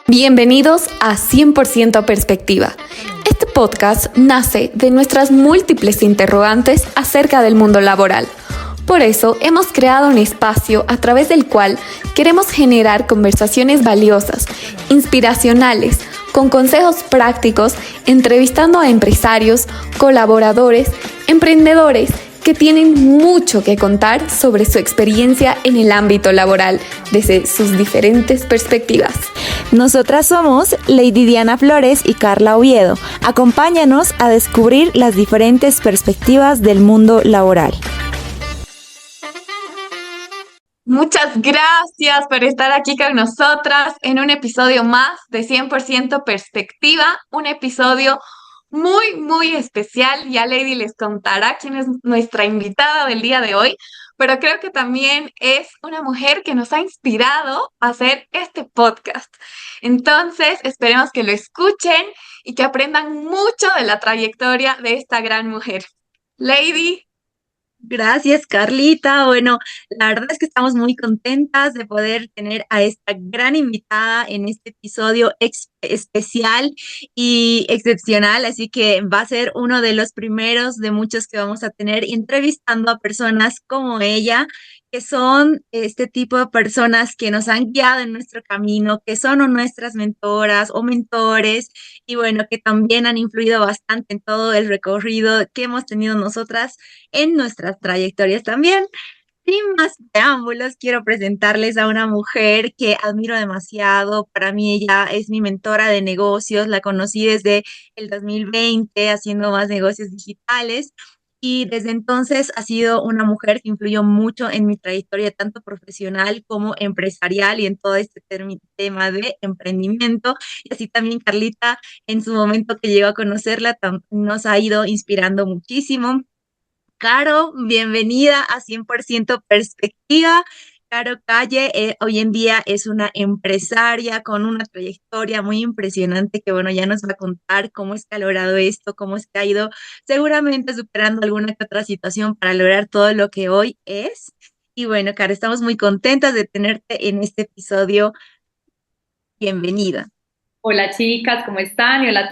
Bienvenidos a 100% Perspectiva. Este podcast nace de nuestras múltiples interrogantes acerca del mundo laboral. Por eso hemos creado un espacio a través del cual queremos generar conversaciones valiosas, inspiracionales, con consejos prácticos, entrevistando a empresarios, colaboradores, emprendedores que tienen mucho que contar sobre su experiencia en el ámbito laboral desde sus diferentes perspectivas. Nosotras somos Lady Diana Flores y Carla Oviedo. Acompáñanos a descubrir las diferentes perspectivas del mundo laboral. Muchas gracias por estar aquí con nosotras en un episodio más de 100% Perspectiva, un episodio muy especial. Ya Lady les contará quién es nuestra invitada del día de hoy, pero creo que también es una mujer que nos ha inspirado a hacer este podcast. Entonces, esperemos que lo escuchen y que aprendan mucho de la trayectoria de esta gran mujer. Lady. Gracias, Carlita. Bueno, la verdad es que estamos muy contentas de poder tener a esta gran invitada en este episodio especial y excepcional, así que va a ser uno de los primeros de muchos que vamos a tener entrevistando a personas como ella, que son este tipo de personas que nos han guiado en nuestro camino, que son o nuestras mentoras o mentores, y bueno, que también han influido bastante en todo el recorrido que hemos tenido nosotras en nuestras trayectorias también. Sin más preámbulos, quiero presentarles a una mujer que admiro demasiado. Para mí ella es mi mentora de negocios. La conocí desde el 2020 haciendo más negocios digitales y desde entonces ha sido una mujer que influyó mucho en mi trayectoria, tanto profesional como empresarial y en todo este tema de emprendimiento. Y así también Carlita, en su momento que llegó a conocerla, nos ha ido inspirando muchísimo. Caro, bienvenida a 100% Perspectiva. Caro Calle, hoy en día es una empresaria con una trayectoria muy impresionante que, bueno, ya nos va a contar cómo es que ha logrado esto, cómo es que ha ido seguramente superando alguna que otra situación para lograr todo lo que hoy es. Y bueno, Caro, estamos muy contentas de tenerte en este episodio. Bienvenida. Hola chicas, ¿cómo están? Y hola a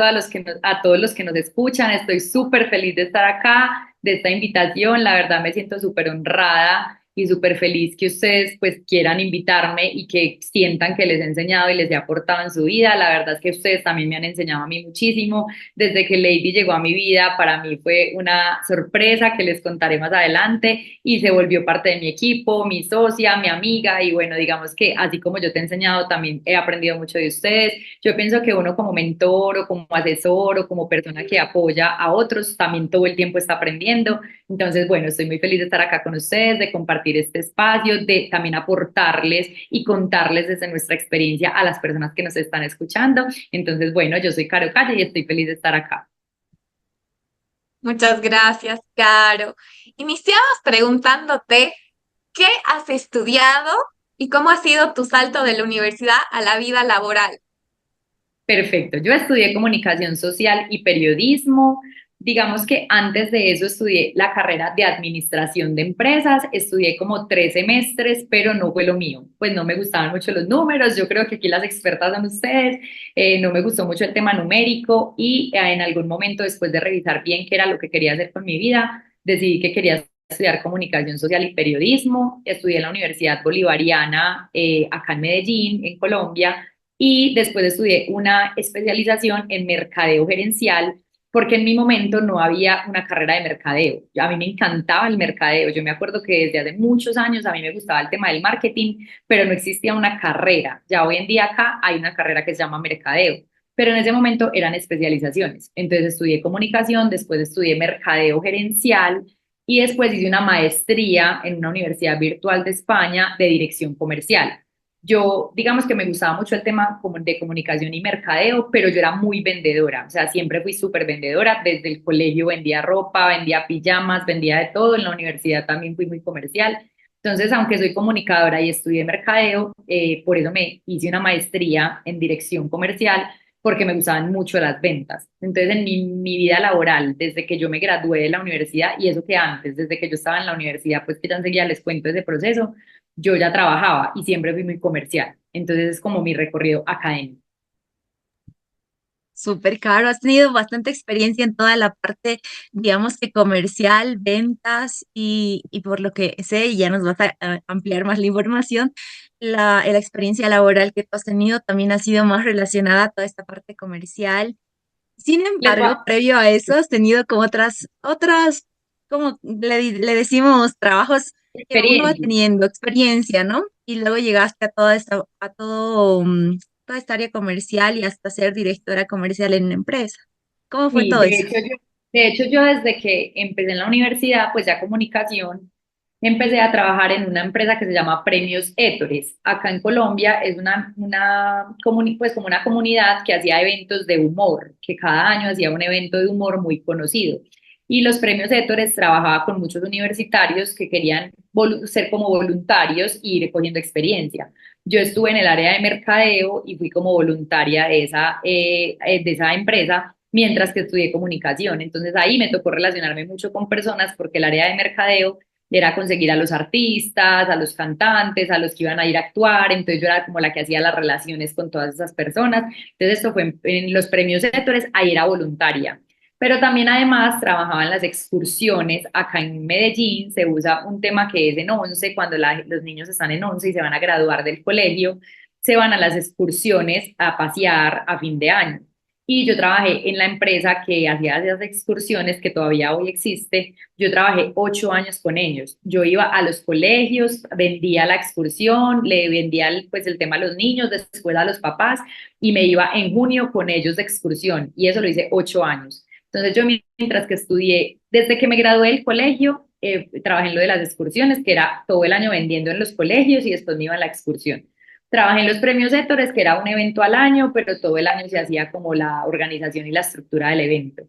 todos los que nos escuchan. Estoy súper feliz de estar acá, de esta invitación. La verdad me siento súper honrada y súper feliz que ustedes pues quieran invitarme y que sientan que les he enseñado y les he aportado en su vida. La verdad es que ustedes también me han enseñado a mí muchísimo. Desde que Lady llegó a mi vida, para mí fue una sorpresa que les contaré más adelante y se volvió parte de mi equipo, mi socia, mi amiga y bueno, digamos que así como yo te he enseñado, también he aprendido mucho de ustedes. Yo pienso que uno como mentor o como asesor o como persona que apoya a otros también todo el tiempo está aprendiendo. Entonces, bueno, estoy muy feliz de estar acá con ustedes, de compartir este espacio, de también aportarles y contarles desde nuestra experiencia a las personas que nos están escuchando. Entonces, bueno, yo soy Caro Calle y estoy feliz de estar acá. Muchas gracias, Caro. Iniciamos preguntándote, ¿qué has estudiado y cómo ha sido tu salto de la universidad a la vida laboral? Perfecto, yo estudié comunicación social y periodismo. Digamos que antes de eso estudié la carrera de administración de empresas, estudié como 3 semestres, pero no fue lo mío. Pues no me gustaban mucho los números, yo creo que aquí las expertas son ustedes, no me gustó mucho el tema numérico y en algún momento después de revisar bien qué era lo que quería hacer con mi vida, decidí que quería estudiar comunicación social y periodismo. Estudié en la Universidad Bolivariana, acá en Medellín, en Colombia, y después estudié una especialización en mercadeo gerencial porque en mi momento no había una carrera de mercadeo. A mí me encantaba el mercadeo. Yo me acuerdo que desde hace muchos años a mí me gustaba el tema del marketing, pero no existía una carrera. Ya hoy en día acá hay una carrera que se llama mercadeo, pero en ese momento eran especializaciones. Entonces estudié comunicación, después estudié mercadeo gerencial y después hice una maestría en una universidad virtual de España de dirección comercial. Yo, digamos que me gustaba mucho el tema de comunicación y mercadeo, pero yo era muy vendedora, o sea, siempre fui súper vendedora. Desde el colegio vendía ropa, vendía pijamas, vendía de todo. En la universidad también fui muy comercial. Entonces, aunque soy comunicadora y estudié mercadeo, por eso me hice una maestría en dirección comercial, porque me gustaban mucho las ventas. Entonces, en mi vida laboral, desde que yo me gradué de la universidad, y eso que antes, desde que yo estaba en la universidad, pues que ya enseguida les cuento ese proceso, yo ya trabajaba y siempre fui muy comercial. Entonces es como mi recorrido académico. Súper caro, has tenido bastante experiencia en toda la parte, digamos que comercial, ventas y por lo que sé, y ya nos vas a ampliar más la información, la experiencia laboral que tú has tenido también ha sido más relacionada a toda esta parte comercial. Sin Les embargo, va- previo a eso, has tenido como como le decimos, trabajos que uno va experiencia. teniendo, experiencia, ¿no? Y luego llegaste a toda esta área comercial y hasta ser directora comercial en una empresa. ¿Cómo fue Sí, todo eso? de hecho yo desde que empecé en la universidad, pues ya comunicación, empecé a trabajar en una empresa que se llama Premios Hétores. Acá en Colombia es pues como una comunidad que hacía eventos de humor, que cada año hacía un evento de humor muy conocido. Y los Premios Hétores trabajaba con muchos universitarios que querían ser como voluntarios y ir cogiendo experiencia. Yo estuve en el área de mercadeo y fui como voluntaria de esa empresa mientras que estudié comunicación. Entonces ahí me tocó relacionarme mucho con personas porque el área de mercadeo era conseguir a los artistas, a los cantantes, a los que iban a ir a actuar. Entonces yo era como la que hacía las relaciones con todas esas personas. Entonces esto fue en los premios Héctores, ahí era voluntaria. Pero también además trabajaba en las excursiones. Acá en Medellín se usa un tema que es en 11, cuando los niños están en 11 y se van a graduar del colegio, se van a las excursiones a pasear a fin de año. Y yo trabajé en la empresa que hacía esas excursiones, que todavía hoy existe. Yo trabajé 8 años con ellos. Yo iba a los colegios, vendía la excursión, le vendía pues el tema a los niños, después a los papás, y me iba en junio con ellos de excursión. Y eso lo hice 8 años. Entonces yo mientras que estudié, desde que me gradué del colegio, trabajé en lo de las excursiones, que era todo el año vendiendo en los colegios y después me iba a la excursión. Trabajé en los premios Héctores, que era un evento al año, pero todo el año se hacía como la organización y la estructura del evento.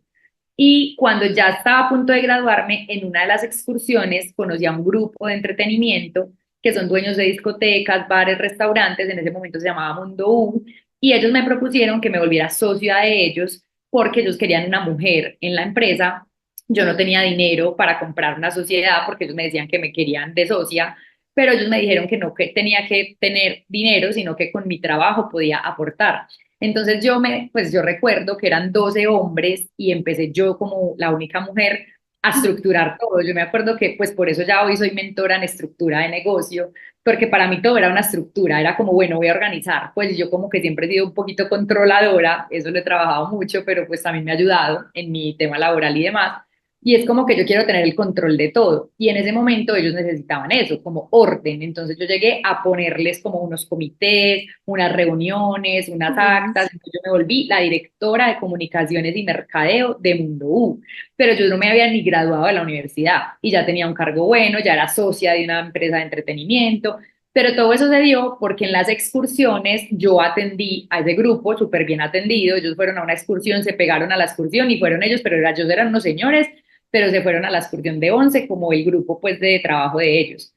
Y cuando ya estaba a punto de graduarme, en una de las excursiones conocí a un grupo de entretenimiento que son dueños de discotecas, bares, restaurantes, en ese momento se llamaba Mundo U, y ellos me propusieron que me volviera socia de ellos porque ellos querían una mujer en la empresa. Yo no tenía dinero para comprar una sociedad porque ellos me decían que me querían de socia, pero ellos me dijeron que no que tenía que tener dinero, sino que con mi trabajo podía aportar. Entonces pues yo recuerdo que eran 12 hombres y empecé yo como la única mujer a estructurar todo. Yo me acuerdo que pues por eso ya hoy soy mentora en estructura de negocio, porque para mí todo era una estructura, era como, bueno, voy a organizar. Pues yo como que siempre he sido un poquito controladora, eso lo he trabajado mucho, pero pues también me ha ayudado en mi tema laboral y demás. Y es como que yo quiero tener el control de todo. Y en ese momento ellos necesitaban eso, como orden. Entonces yo llegué a ponerles como unos comités, unas reuniones, unas actas. Entonces yo me volví la directora de comunicaciones y mercadeo de Mundo U. Pero yo no me había ni graduado de la universidad y ya tenía un cargo bueno, ya era socia de una empresa de entretenimiento. Pero todo eso se dio porque en las excursiones yo atendí a ese grupo súper bien atendido. Ellos fueron a una excursión, se pegaron a la excursión y fueron ellos, pero ellos eran unos señores, pero se fueron a la excursión de 11 como el grupo pues de trabajo de ellos.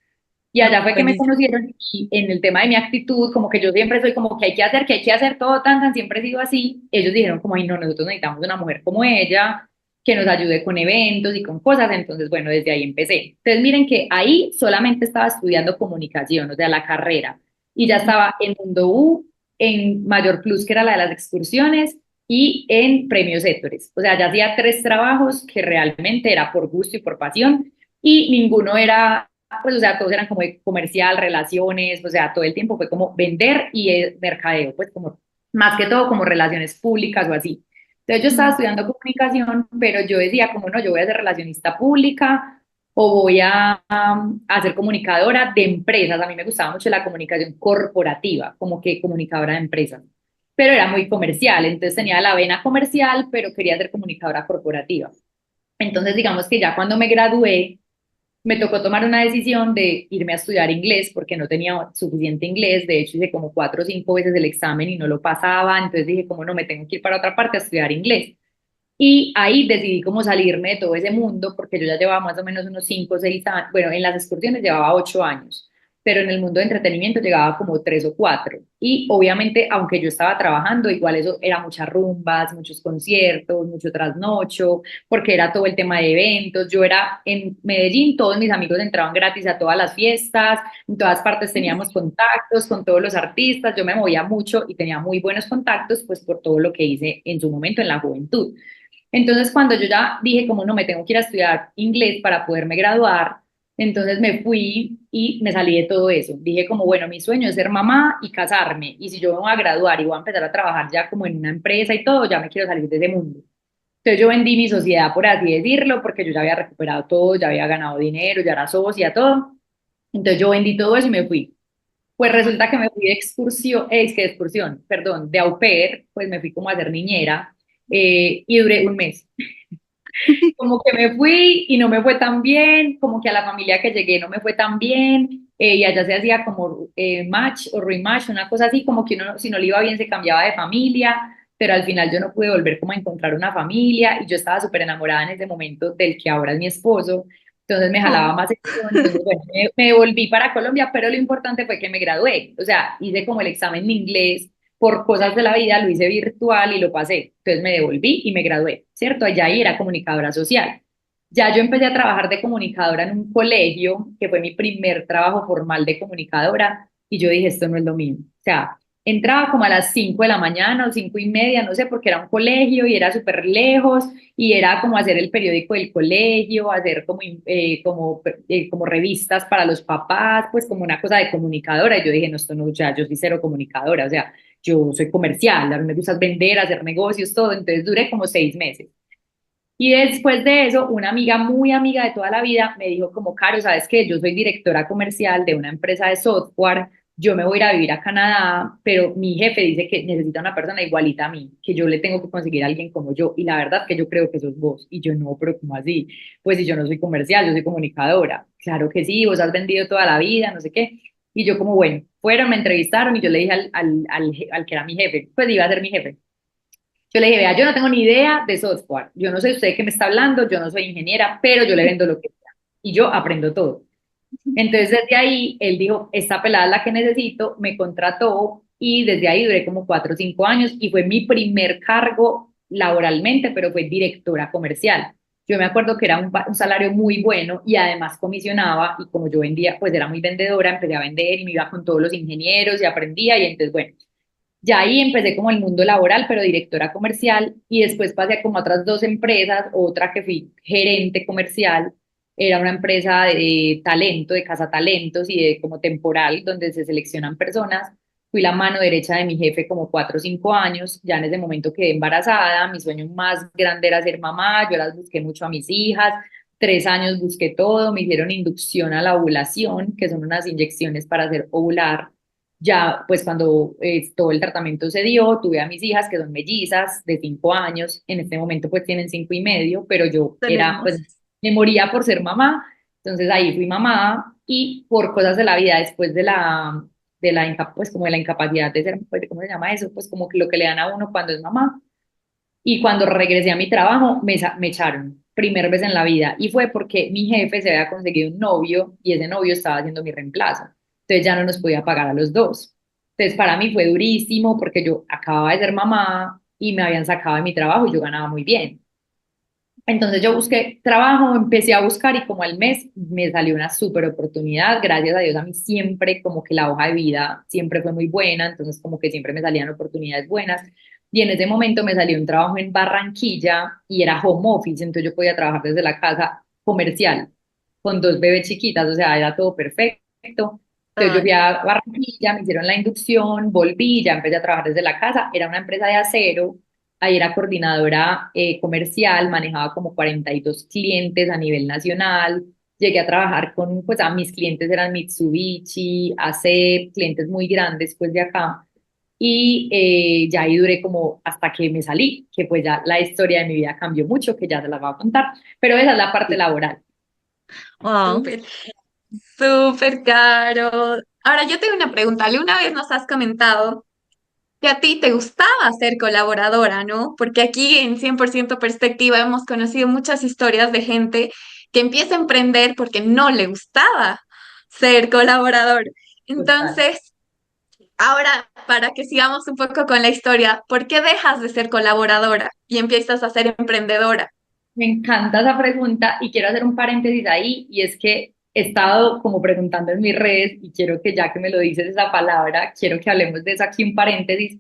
Y No, allá fue que me buenísimo. conocieron y en el tema de mi actitud, como que yo siempre soy como que hay que hacer todo tan, siempre he sido así. Ellos dijeron como, ay, no, nosotros necesitamos una mujer como ella, que nos ayude con eventos y con cosas. Entonces, bueno, desde ahí empecé. Entonces, miren que ahí solamente estaba estudiando comunicación, o sea, la carrera. Y ya estaba en Mundo U, en Mayor Plus, que era la de las excursiones, y en Premios Héctores. O sea, ya hacía 3 trabajos que realmente era por gusto y por pasión, y ninguno era pues, o sea, todos eran como de comercial, relaciones, o sea, todo el tiempo fue como vender y mercadeo, pues como más que todo como relaciones públicas o así. Entonces yo estaba estudiando comunicación, pero yo decía, como no, yo voy a ser relacionista pública o voy a ser comunicadora de empresas. A mí me gustaba mucho la comunicación corporativa, como que comunicadora de empresas, pero era muy comercial, entonces tenía la vena comercial, pero quería ser comunicadora corporativa. Entonces, digamos que ya cuando me gradué, me tocó tomar una decisión de irme a estudiar inglés porque no tenía suficiente inglés. De hecho, hice como 4 o 5 veces el examen y no lo pasaba. Entonces dije, como no, me tengo que ir para otra parte a estudiar inglés. Y ahí decidí como salirme de todo ese mundo porque yo ya llevaba más o menos unos 5 o 6 años. Bueno, en las excursiones llevaba 8 años. pero en el mundo de entretenimiento llegaba como 3 o 4. Y obviamente, aunque yo estaba trabajando, igual eso era muchas rumbas, muchos conciertos, mucho trasnocho, porque era todo el tema de eventos. Yo era en Medellín, todos mis amigos entraban gratis a todas las fiestas, en todas partes teníamos contactos con todos los artistas, yo me movía mucho y tenía muy buenos contactos, pues por todo lo que hice en su momento en la juventud. Entonces, cuando yo ya dije, como no, me tengo que ir a estudiar inglés para poderme graduar, entonces me fui y me salí de todo eso. Dije como, bueno, mi sueño es ser mamá y casarme, y si yo me voy a graduar y voy a empezar a trabajar ya como en una empresa y todo, ya me quiero salir de ese mundo. Entonces yo vendí mi sociedad, por así decirlo, porque yo ya había recuperado todo, ya había ganado dinero, ya era socia, todo. Entonces yo vendí todo eso y me fui. Pues resulta que me fui de excursión, es que de excursión, perdón, de au pair, pues me fui como a ser niñera, y duré un mes. Como que me fui y no me fue tan bien, como que a la familia que llegué no me fue tan bien, y allá se hacía como match o rematch, una cosa así, como que uno, si no le iba bien, se cambiaba de familia, pero al final yo no pude volver como a encontrar una familia, y yo estaba súper enamorada en ese momento del que ahora es mi esposo, entonces me jalaba más eso. Entonces bueno, me volví para Colombia, pero lo importante fue que me gradué, o sea, hice como el examen de inglés por cosas de la vida, lo hice virtual y lo pasé. Entonces me devolví y me gradué, ¿cierto? Allá ahí era comunicadora social. Ya yo empecé a trabajar de comunicadora en un colegio, que fue mi primer trabajo formal de comunicadora, y yo dije, esto no es lo mío. O sea, entraba como a las 5 de la mañana o 5:30, no sé, porque era un colegio y era súper lejos, y era como hacer el periódico del colegio, hacer como revistas para los papás, pues como una cosa de comunicadora. Y yo dije, no, esto no, ya, yo soy cero comunicadora, o sea, yo soy comercial, a mí me gusta vender, hacer negocios, todo, entonces duré como 6 meses. Y después de eso, una amiga muy amiga de toda la vida me dijo como, Caro, ¿sabes qué? Yo soy directora comercial de una empresa de software, yo me voy a ir a vivir a Canadá, pero mi jefe dice que necesita una persona igualita a mí, que yo le tengo que conseguir a alguien como yo, y la verdad es que yo creo que sos vos, y yo no, pero ¿cómo así? Pues si yo no soy comercial, yo soy comunicadora. Claro que sí, vos has vendido toda la vida, no sé qué. Y yo como, bueno, fueron, me entrevistaron y yo le dije al que era mi jefe, pues iba a ser mi jefe. Yo le dije, vea, yo no tengo ni idea de software, yo no sé usted qué me está hablando, yo no soy ingeniera, pero yo le vendo lo que sea y yo aprendo todo. Entonces desde ahí él dijo, esta pelada es la que necesito, me contrató y desde ahí duré como 4 o 5 años y fue mi primer cargo laboralmente, pero fue directora comercial. Yo me acuerdo que era un salario muy bueno y además comisionaba, y como yo vendía, pues era muy vendedora, empecé a vender y me iba con todos los ingenieros y aprendía, y entonces bueno, ya ahí empecé como el mundo laboral, pero directora comercial, y después pasé como a otras 2 empresas, otra que fui gerente comercial, era una empresa de talento, de cazatalentos y de como temporal, donde se seleccionan personas. Fui la mano derecha de mi jefe como 4 o 5 años, ya en ese momento quedé embarazada, mi sueño más grande era ser mamá, yo las busqué mucho a mis hijas, 3 años busqué todo, me hicieron inducción a la ovulación, que son unas inyecciones para hacer ovular. Ya, pues cuando todo el tratamiento se dio, tuve a mis hijas que son mellizas de 5 años, en este momento pues tienen 5 y medio, pero yo Son era, pues hermosas. me moría por ser mamá, entonces ahí fui mamá, y por cosas de la vida, después pues como de la incapacidad de ser, pues, ¿cómo se llama eso? Pues como que lo que le dan a uno cuando es mamá, y cuando regresé a mi trabajo, me echaron, primer vez en la vida, y fue porque mi jefe se había conseguido un novio y ese novio estaba haciendo mi reemplazo. Entonces ya no nos podía pagar a los dos. Entonces para mí fue durísimo porque yo acababa de ser mamá y me habían sacado de mi trabajo y yo ganaba muy bien. Entonces yo busqué trabajo, empecé a buscar y como al mes me salió una súper oportunidad. Gracias a Dios, a mí siempre como que la hoja de vida siempre fue muy buena, entonces como que siempre me salían oportunidades buenas. Y en ese momento me salió un trabajo en Barranquilla y era home office, entonces yo podía trabajar desde la casa comercial con 2 bebés chiquitas, o sea, era todo perfecto. Entonces yo fui Ay, a Barranquilla, me hicieron la inducción, volví, ya empecé a trabajar desde la casa. Era una empresa de acero. Ahí era coordinadora comercial, manejaba como 42 clientes a nivel nacional. Llegué a trabajar con, pues a mis clientes eran Mitsubishi, AC, clientes muy grandes pues de acá. Y ya ahí duré como hasta que me salí, que pues ya la historia de mi vida cambió mucho, que ya se la voy a contar, pero esa es la parte laboral. wow. Súper, súper caro. Ahora yo tengo una pregunta. Una vez nos has comentado que a ti te gustaba ser colaboradora, ¿no? Porque aquí en 100% Perspectiva hemos conocido muchas historias de gente que empieza a emprender porque no le gustaba ser colaborador. Total. Entonces, ahora, para que sigamos un poco con la historia, ¿por qué dejas de ser colaboradora y empiezas a ser emprendedora? Me encanta esa pregunta y quiero hacer un paréntesis ahí y es que he estado como preguntando en mis redes y quiero que ya que me lo dices esa palabra, quiero que hablemos de eso aquí un paréntesis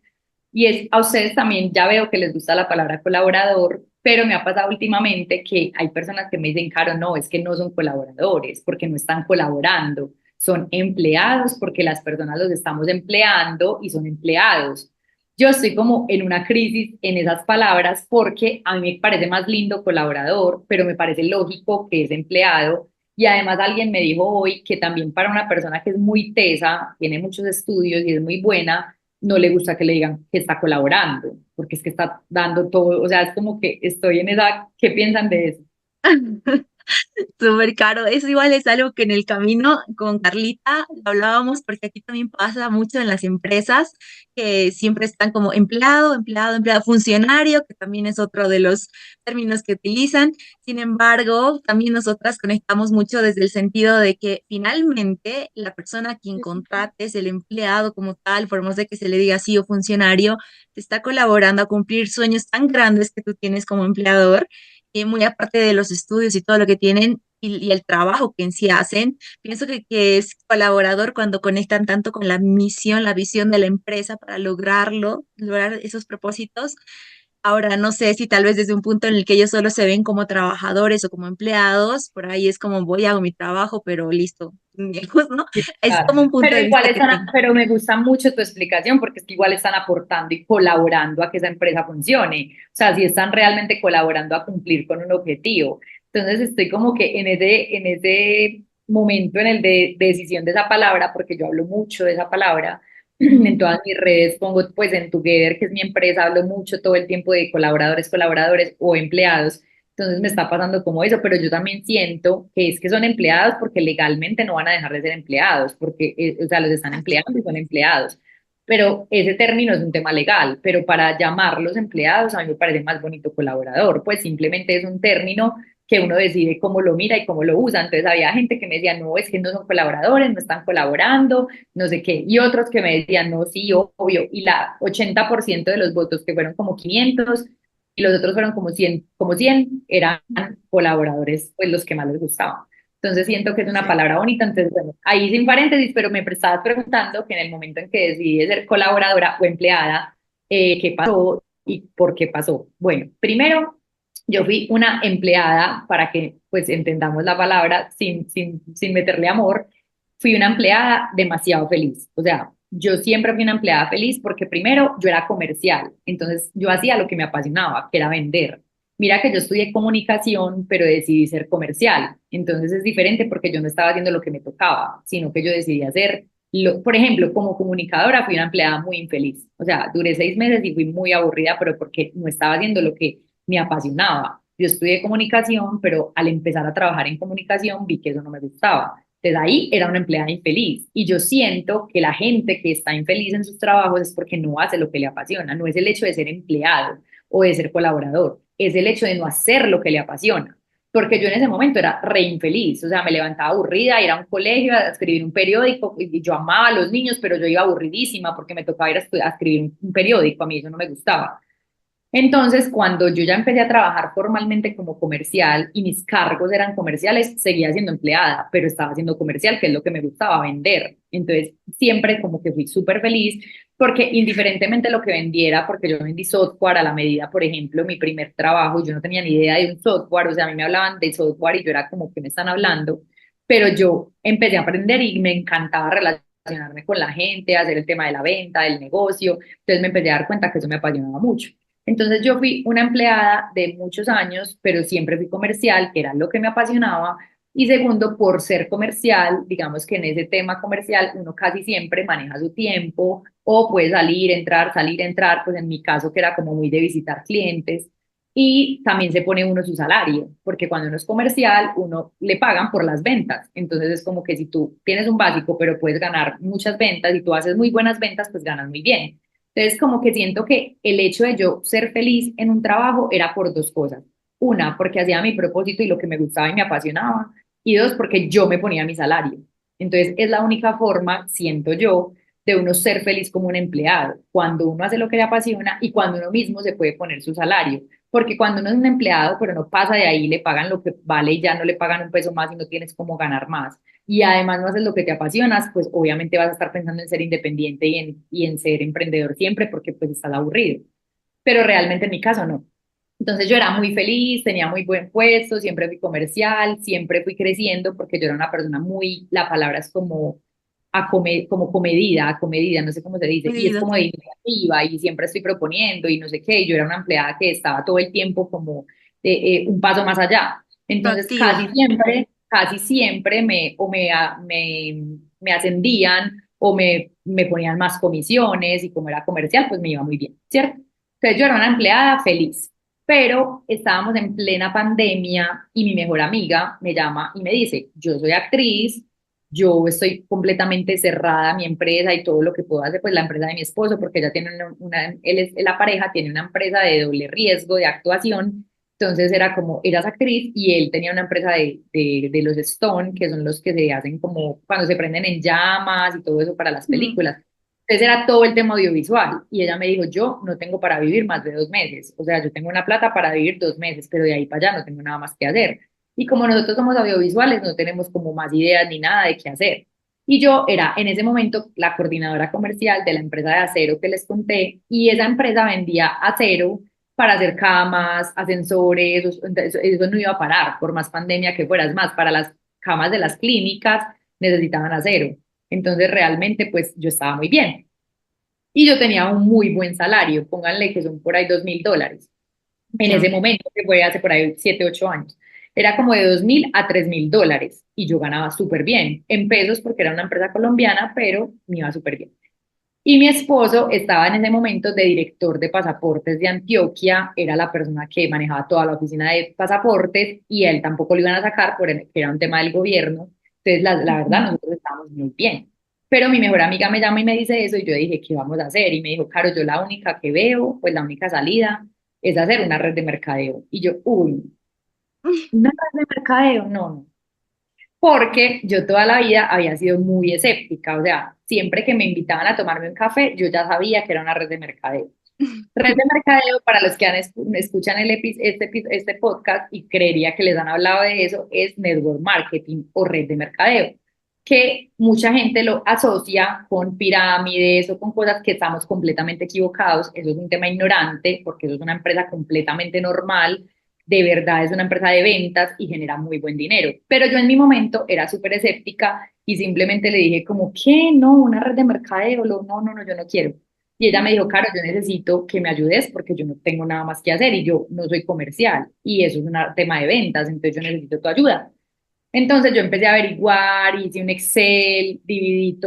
y es a ustedes también ya veo que les gusta la palabra colaborador, pero me ha pasado últimamente que hay personas que me dicen, Caro, no, es que no son colaboradores porque no están colaborando, son empleados porque las personas los estamos empleando y son empleados. Yo estoy como en una crisis en esas palabras porque a mí me parece más lindo colaborador, pero me parece lógico que es empleado. Y además alguien me dijo hoy que también para una persona que es muy tesa, tiene muchos estudios y es muy buena, no le gusta que le digan que está colaborando, porque es que está dando todo, o sea, es como que estoy en esa, ¿qué piensan de eso? Súper caro. Eso igual es algo que en el camino con Carlita lo hablábamos porque aquí también pasa mucho en las empresas que siempre están como empleado, empleado, empleado, funcionario, que también es otro de los términos que utilizan. Sin embargo, también nosotras conectamos mucho desde el sentido de que finalmente la persona a quien contrates, el empleado como tal, por más de que se le diga así o funcionario, te está colaborando a cumplir sueños tan grandes que tú tienes como empleador muy aparte de los estudios y todo lo que tienen y el trabajo que en sí hacen, pienso que es colaborador cuando conectan tanto con la misión, la visión de la empresa para lograrlo, lograr esos propósitos. Ahora, no sé si tal vez desde un punto en el que ellos solo se ven como trabajadores o como empleados, por ahí es como voy, hago mi trabajo, pero listo. ¿No? Es como un punto Pero de igual vista que están, tengo. pero me gusta mucho tu explicación porque es que igual están aportando y colaborando a que esa empresa funcione. O sea, si están realmente colaborando a cumplir con un objetivo. Entonces estoy como que en ese momento en el de decisión de esa palabra, porque yo hablo mucho de esa palabra, en todas mis redes pongo, pues en Together, que es mi empresa, hablo mucho todo el tiempo de colaboradores, colaboradores o empleados. Entonces me está pasando como eso, pero yo también siento que es que son empleados porque legalmente no van a dejar de ser empleados, porque, o sea, los están empleando y son empleados. Pero ese término es un tema legal, pero para llamarlos empleados a mí me parece más bonito colaborador, pues simplemente es un término que uno decide cómo lo mira y cómo lo usa. Entonces había gente que me decía, no, es que no son colaboradores, no están colaborando, no sé qué, y otros que me decían, no, sí, obvio, y la 80% de los votos, que fueron como 500, y los otros fueron como 100 eran colaboradores, pues los que más les gustaban. Entonces siento que es una palabra bonita, entonces bueno, ahí sin paréntesis, pero me estabas preguntando que en el momento en que decidí ser colaboradora o empleada, ¿qué pasó y por qué pasó? Bueno, primero, yo fui una empleada, para que pues entendamos la palabra sin meterle amor, fui una empleada demasiado feliz, o sea, yo siempre fui una empleada feliz porque primero yo era comercial, entonces yo hacía lo que me apasionaba, que era vender. Mira que yo estudié comunicación, pero decidí ser comercial. Entonces es diferente porque yo no estaba haciendo lo que me tocaba, sino que yo decidí hacer, por ejemplo, como comunicadora fui una empleada muy infeliz. O sea, duré 6 meses y fui muy aburrida, pero porque no estaba haciendo lo que me apasionaba. Yo estudié comunicación, pero al empezar a trabajar en comunicación vi que eso no me gustaba. Entonces ahí era una empleada infeliz y yo siento que la gente que está infeliz en sus trabajos es porque no hace lo que le apasiona, no es el hecho de ser empleado o de ser colaborador, es el hecho de no hacer lo que le apasiona. Porque yo en ese momento era re infeliz, o sea, me levantaba aburrida, ir a un colegio, a escribir un periódico, y yo amaba a los niños, pero yo iba aburridísima porque me tocaba ir a escribir un periódico, a mí eso no me gustaba. Entonces, cuando yo ya empecé a trabajar formalmente como comercial y mis cargos eran comerciales, seguía siendo empleada, pero estaba haciendo comercial, que es lo que me gustaba vender. Entonces, siempre como que fui súper feliz porque indiferentemente lo que vendiera, porque yo vendí software a la medida, por ejemplo, mi primer trabajo, yo no tenía ni idea de un software, o sea, a mí me hablaban de software y yo era como que me están hablando, pero yo empecé a aprender y me encantaba relacionarme con la gente, hacer el tema de la venta, del negocio, entonces me empecé a dar cuenta que eso me apasionaba mucho. Entonces yo fui una empleada de muchos años, pero siempre fui comercial, que era lo que me apasionaba. Y segundo, por ser comercial, digamos que en ese tema comercial uno casi siempre maneja su tiempo o puede salir, entrar, pues en mi caso que era como muy de visitar clientes. Y también se pone uno su salario, porque cuando uno es comercial, uno le pagan por las ventas. Entonces es como que si tú tienes un básico, pero puedes ganar muchas ventas y tú haces muy buenas ventas, pues ganas muy bien. Entonces, como que siento que el hecho de yo ser feliz en un trabajo era por dos cosas. Una, porque hacía mi propósito y lo que me gustaba y me apasionaba. Y dos, porque yo me ponía mi salario. Entonces es la única forma, siento yo, de uno ser feliz como un empleado, cuando uno hace lo que le apasiona y cuando uno mismo se puede poner su salario. Porque cuando uno es un empleado, pero no pasa de ahí, le pagan lo que vale y ya no le pagan un peso más y no tienes cómo ganar más. Y además no haces lo que te apasionas, pues obviamente vas a estar pensando en ser independiente y en ser emprendedor siempre porque pues estás aburrido. Pero realmente en mi caso no. Entonces yo era muy feliz, tenía muy buen puesto, siempre fui comercial, siempre fui creciendo porque yo era una persona muy, la palabra es como, como acomedida, no sé cómo se dice, y es Medido, como de sí. iniciativa y siempre estoy proponiendo y no sé qué, y yo era una empleada que estaba todo el tiempo como un paso más allá. Entonces Proactiva. casi siempre me ascendían o me ponían más comisiones y como era comercial, pues me iba muy bien, ¿cierto? Entonces yo era una empleada feliz, pero estábamos en plena pandemia y mi mejor amiga me llama y me dice, yo soy actriz, yo estoy completamente cerrada a mi empresa y todo lo que puedo hacer, pues la empresa de mi esposo, porque ella tiene él es la pareja, tiene una empresa de doble riesgo de actuación, entonces era como, eras actriz y él tenía una empresa de los Stone, que son los que se hacen como cuando se prenden en llamas y todo eso para las Ujú. películas. Entonces era todo el tema audiovisual y ella me dijo, yo no tengo para vivir más de 2 meses, o sea, yo tengo una plata para vivir 2 meses, pero de ahí para allá no tengo nada más que hacer. Y como nosotros somos audiovisuales, no tenemos como más ideas ni nada de qué hacer. Y yo era en ese momento la coordinadora comercial de la empresa de acero que les conté y esa empresa vendía acero para hacer camas, ascensores, eso no iba a parar por más pandemia que fuera. Es más, para las camas de las clínicas necesitaban acero. Entonces realmente pues yo estaba muy bien. Y yo tenía un muy buen salario, pónganle que son por ahí $2.000 en ese Ya. momento, que fue hace por ahí 7, 8 años. Era como de 2.000 a 3.000 dólares y yo ganaba súper bien, en pesos porque era una empresa colombiana, pero me iba súper bien. Y mi esposo estaba en ese momento de director de pasaportes de Antioquia, era la persona que manejaba toda la oficina de pasaportes y a él tampoco lo iban a sacar porque era un tema del gobierno. Entonces, la verdad, Ujú. nosotros estábamos muy bien. Pero mi mejor amiga me llama y me dice eso y yo dije, ¿qué vamos a hacer? Y me dijo, Caro, yo la única que veo, pues la única salida es hacer una red de mercadeo. Y yo, uy, una red de mercadeo, no, no, porque yo toda la vida había sido muy escéptica, o sea, siempre que me invitaban a tomarme un café, yo ya sabía que era una red de mercadeo. Red de mercadeo, para los que escuchan este podcast y creería que les han hablado de eso, es network marketing o red de mercadeo, que mucha gente lo asocia con pirámides o con cosas que estamos completamente equivocados. Eso es un tema ignorante porque eso es una empresa completamente normal. De verdad es una empresa de ventas y genera muy buen dinero. Pero yo en mi momento era súper escéptica y simplemente le dije como, ¿qué? No, una red de mercadeo, no, no, no, yo no quiero. Y ella me dijo, Caro, yo necesito que me ayudes porque yo no tengo nada más que hacer y yo no soy comercial y eso es un tema de ventas, entonces yo necesito tu ayuda. Entonces yo empecé a averiguar, hice un Excel, dividí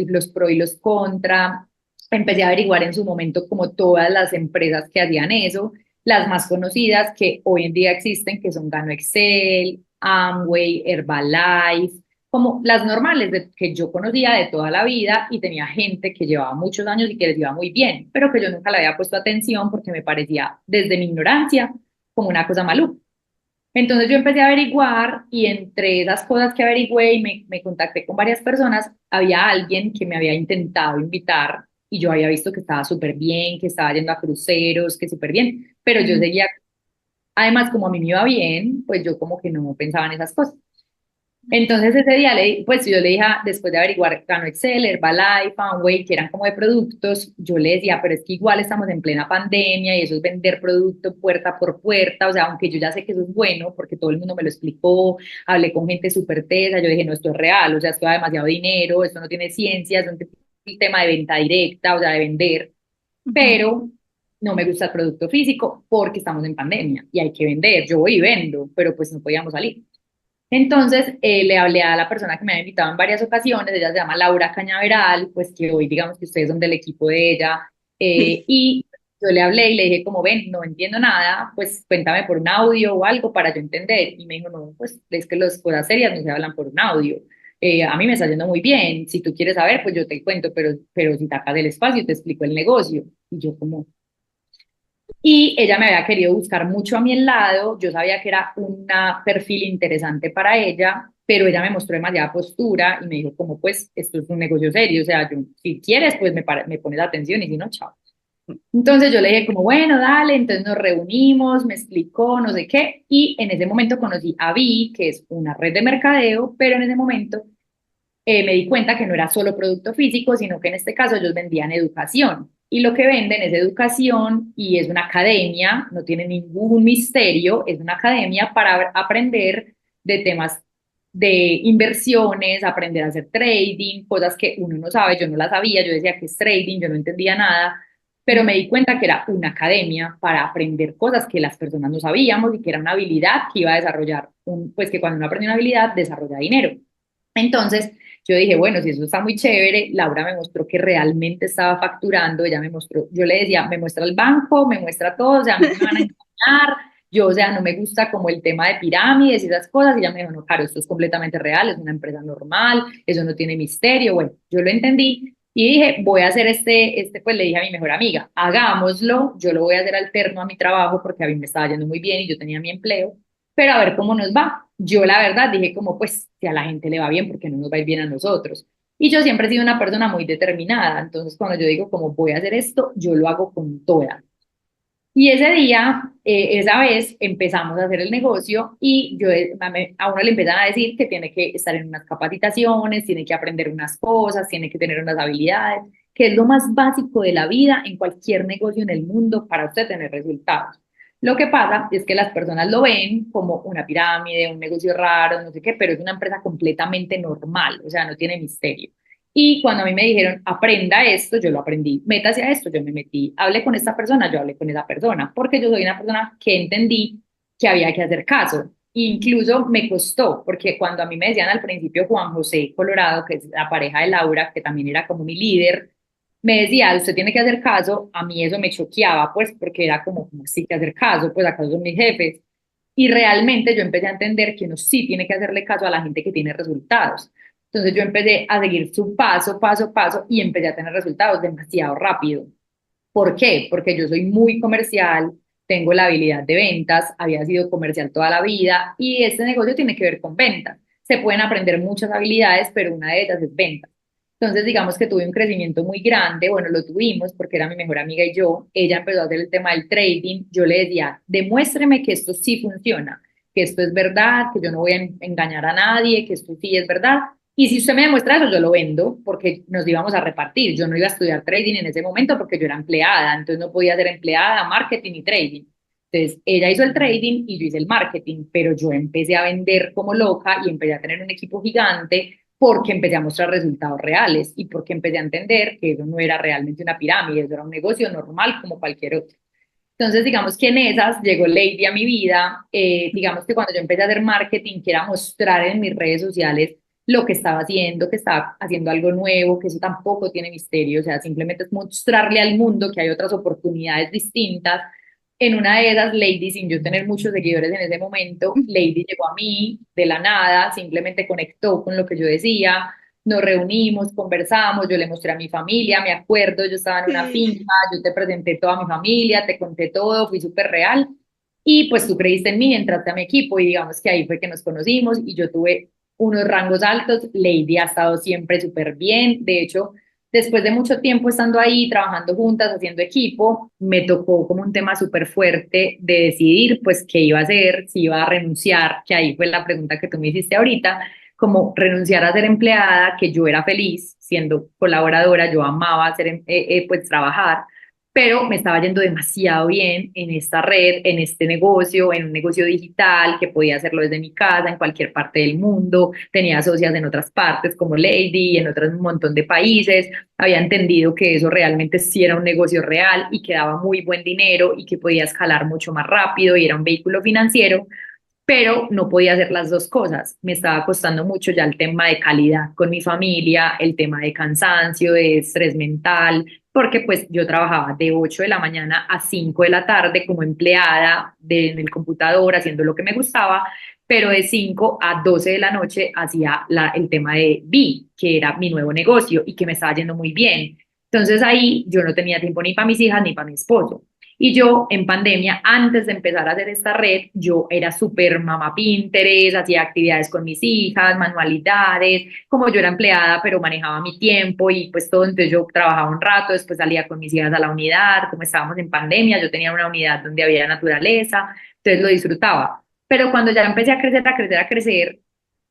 los pro y los contra, empecé a averiguar en su momento como todas las empresas que hacían eso, las más conocidas que hoy en día existen, que son Gano Excel, Amway, Herbalife, como las normales que yo conocía de toda la vida y tenía gente que llevaba muchos años y que les iba muy bien, pero que yo nunca le había puesto atención porque me parecía desde mi ignorancia como una cosa maluca. Entonces yo empecé a averiguar y entre esas cosas que averigüé y me contacté con varias personas, había alguien que me había intentado invitar y yo había visto que estaba súper bien, que estaba yendo a cruceros, que súper bien, pero yo Ujú. seguía, además como a mí me iba bien, pues yo como que no pensaba en esas cosas. Entonces ese día, pues yo le dije, después de averiguar Gano Excel, Herbalife, Fanway, que eran como de productos, yo le decía, pero es que igual estamos en plena pandemia y eso es vender producto puerta por puerta, o sea, aunque yo ya sé que eso es bueno, porque todo el mundo me lo explicó, hablé con gente súper tesa, yo dije, no, esto es real, o sea, esto da demasiado dinero, esto no tiene ciencia, es un tema de venta directa, o sea, de vender, Ujú. pero no me gusta el producto físico porque estamos en pandemia y hay que vender, yo voy y vendo, pero pues no podíamos salir. Entonces le hablé a la persona que me había invitado en varias ocasiones, ella se llama Laura Cañaveral, pues que hoy digamos que ustedes son del equipo de ella, Sí. y yo le hablé y le dije como ven, no entiendo nada, pues cuéntame por un audio o algo para yo entender, y me dijo no, pues es que las cosas serias no se hablan por un audio. A mí me está yendo muy bien, si tú quieres saber, pues yo te cuento, pero si sacas del espacio te explico el negocio. Y yo como, Y ella me había querido buscar mucho a mi lado, yo sabía que era un perfil interesante para ella, pero ella me mostró demasiada postura y me dijo como pues esto es un negocio serio, o sea, yo, si quieres pues me pones atención y si no, chao. Entonces yo le dije como, bueno, dale, entonces nos reunimos, me explicó, no sé qué, y en ese momento conocí a Vi, que es una red de mercadeo, pero en ese momento me di cuenta que no era solo producto físico, sino que en este caso ellos vendían educación. Y lo que venden es educación y es una academia, no tiene ningún misterio, es una academia para aprender de temas de inversiones, aprender a hacer trading, cosas que uno no sabe, yo no las sabía, yo decía que es trading, yo no entendía nada, pero me di cuenta que era una academia para aprender cosas que las personas no sabíamos y que era una habilidad que iba a desarrollar, pues que cuando uno aprende una habilidad, desarrolla dinero. Entonces, yo dije, bueno, si eso está muy chévere, Laura me mostró que realmente estaba facturando, ella me mostró, yo le decía, me muestra el banco, me muestra todo, o sea, a mí me van a engañar, yo, o sea, no me gusta como el tema de pirámides y esas cosas, y ella me dijo, no, claro, esto es completamente real, es una empresa normal, eso no tiene misterio, bueno, yo lo entendí, y dije, voy a hacer pues le dije a mi mejor amiga, hagámoslo, yo lo voy a hacer alterno a mi trabajo, porque a mí me estaba yendo muy bien y yo tenía mi empleo, pero a ver cómo nos va. Yo la verdad dije como, pues, si a la gente le va bien, ¿por qué no nos va a ir bien a nosotros? Y yo siempre he sido una persona muy determinada, entonces cuando yo digo como voy a hacer esto, yo lo hago con toda. Y ese día, esa vez, empezamos a hacer el negocio y a uno le empiezan a decir que tiene que estar en unas capacitaciones, tiene que aprender unas cosas, tiene que tener unas habilidades, que es lo más básico de la vida en cualquier negocio en el mundo para usted tener resultados. Lo que pasa es que las personas lo ven como una pirámide, un negocio raro, no sé qué, pero es una empresa completamente normal, o sea, no tiene misterio. Y cuando a mí me dijeron, aprenda esto, yo lo aprendí, métase a esto, yo me metí, hable con esta persona, yo hablé con esa persona, porque yo soy una persona que entendí que había que hacer caso. Incluso me costó, porque cuando a mí me decían al principio Juan José Colorado, que es la pareja de Laura, que también era como mi líder, me decía, usted tiene que hacer caso, a mí eso me choqueaba, pues, porque era como sí que hacer caso, pues acaso son mis jefes. Y realmente yo empecé a entender que uno sí tiene que hacerle caso a la gente que tiene resultados. Entonces yo empecé a seguir su paso, paso, paso y empecé a tener resultados demasiado rápido. ¿Por qué? Porque yo soy muy comercial, tengo la habilidad de ventas, había sido comercial toda la vida y este negocio tiene que ver con ventas. Se pueden aprender muchas habilidades, pero una de ellas es ventas. Entonces, digamos que tuve un crecimiento muy grande, bueno, lo tuvimos porque era mi mejor amiga y yo, ella empezó a hacer el tema del trading, yo le decía, demuéstreme que esto sí funciona, que esto es verdad, que yo no voy a engañar a nadie, que esto sí es verdad, y si usted me demuestra eso, yo lo vendo porque nos íbamos a repartir. Yo no iba a estudiar trading en ese momento porque yo era empleada, entonces no podía ser empleada, marketing y trading. Entonces ella hizo el trading y yo hice el marketing, pero yo empecé a vender como loca y empecé a tener un equipo gigante porque empecé a mostrar resultados reales y porque empecé a entender que eso no era realmente una pirámide, eso era un negocio normal como cualquier otro. Entonces, digamos que en esas llegó Lady a mi vida. Digamos que cuando yo empecé a hacer marketing, que era mostrar en mis redes sociales lo que estaba haciendo algo nuevo, que eso tampoco tiene misterio, o sea, simplemente es mostrarle al mundo que hay otras oportunidades distintas. En una de esas, Lady, sin yo tener muchos seguidores en ese momento, Lady llegó a mí de la nada, simplemente conectó con lo que yo decía, nos reunimos, conversamos, yo le mostré a mi familia, me acuerdo, yo estaba en una finca, yo te presenté toda mi familia, te conté todo, fui súper real y pues tú creíste en mí, entraste a mi equipo y digamos que ahí fue que nos conocimos y yo tuve unos rangos altos, Lady ha estado siempre súper bien, de hecho, después de mucho tiempo estando ahí, trabajando juntas, haciendo equipo, me tocó como un tema súper fuerte de decidir pues qué iba a hacer, si iba a renunciar, que ahí fue la pregunta que tú me hiciste ahorita, como renunciar a ser empleada, que yo era feliz siendo colaboradora, yo amaba hacer, pues trabajar, pero me estaba yendo demasiado bien en esta red, en este negocio, en un negocio digital que podía hacerlo desde mi casa, en cualquier parte del mundo, tenía socias en otras partes como Lady, en otros un montón de países, había entendido que eso realmente sí era un negocio real y que daba muy buen dinero y que podía escalar mucho más rápido y era un vehículo financiero, pero no podía hacer las dos cosas. Me estaba costando mucho ya el tema de calidad con mi familia, el tema de cansancio, de estrés mental, porque pues yo trabajaba de 8 de la mañana a 5 de la tarde como empleada en el computador haciendo lo que me gustaba, pero de 5 a 12 de la noche hacía el tema de Vi, que era mi nuevo negocio y que me estaba yendo muy bien. Entonces ahí yo no tenía tiempo ni para mis hijas ni para mi esposo. Y yo en pandemia, antes de empezar a hacer esta red, yo era súper mamá Pinterest, hacía actividades con mis hijas, manualidades, como yo era empleada, pero manejaba mi tiempo y pues todo, entonces yo trabajaba un rato, después salía con mis hijas a la unidad, como estábamos en pandemia, yo tenía una unidad donde había naturaleza, entonces lo disfrutaba. Pero cuando ya empecé a crecer, a crecer, a crecer,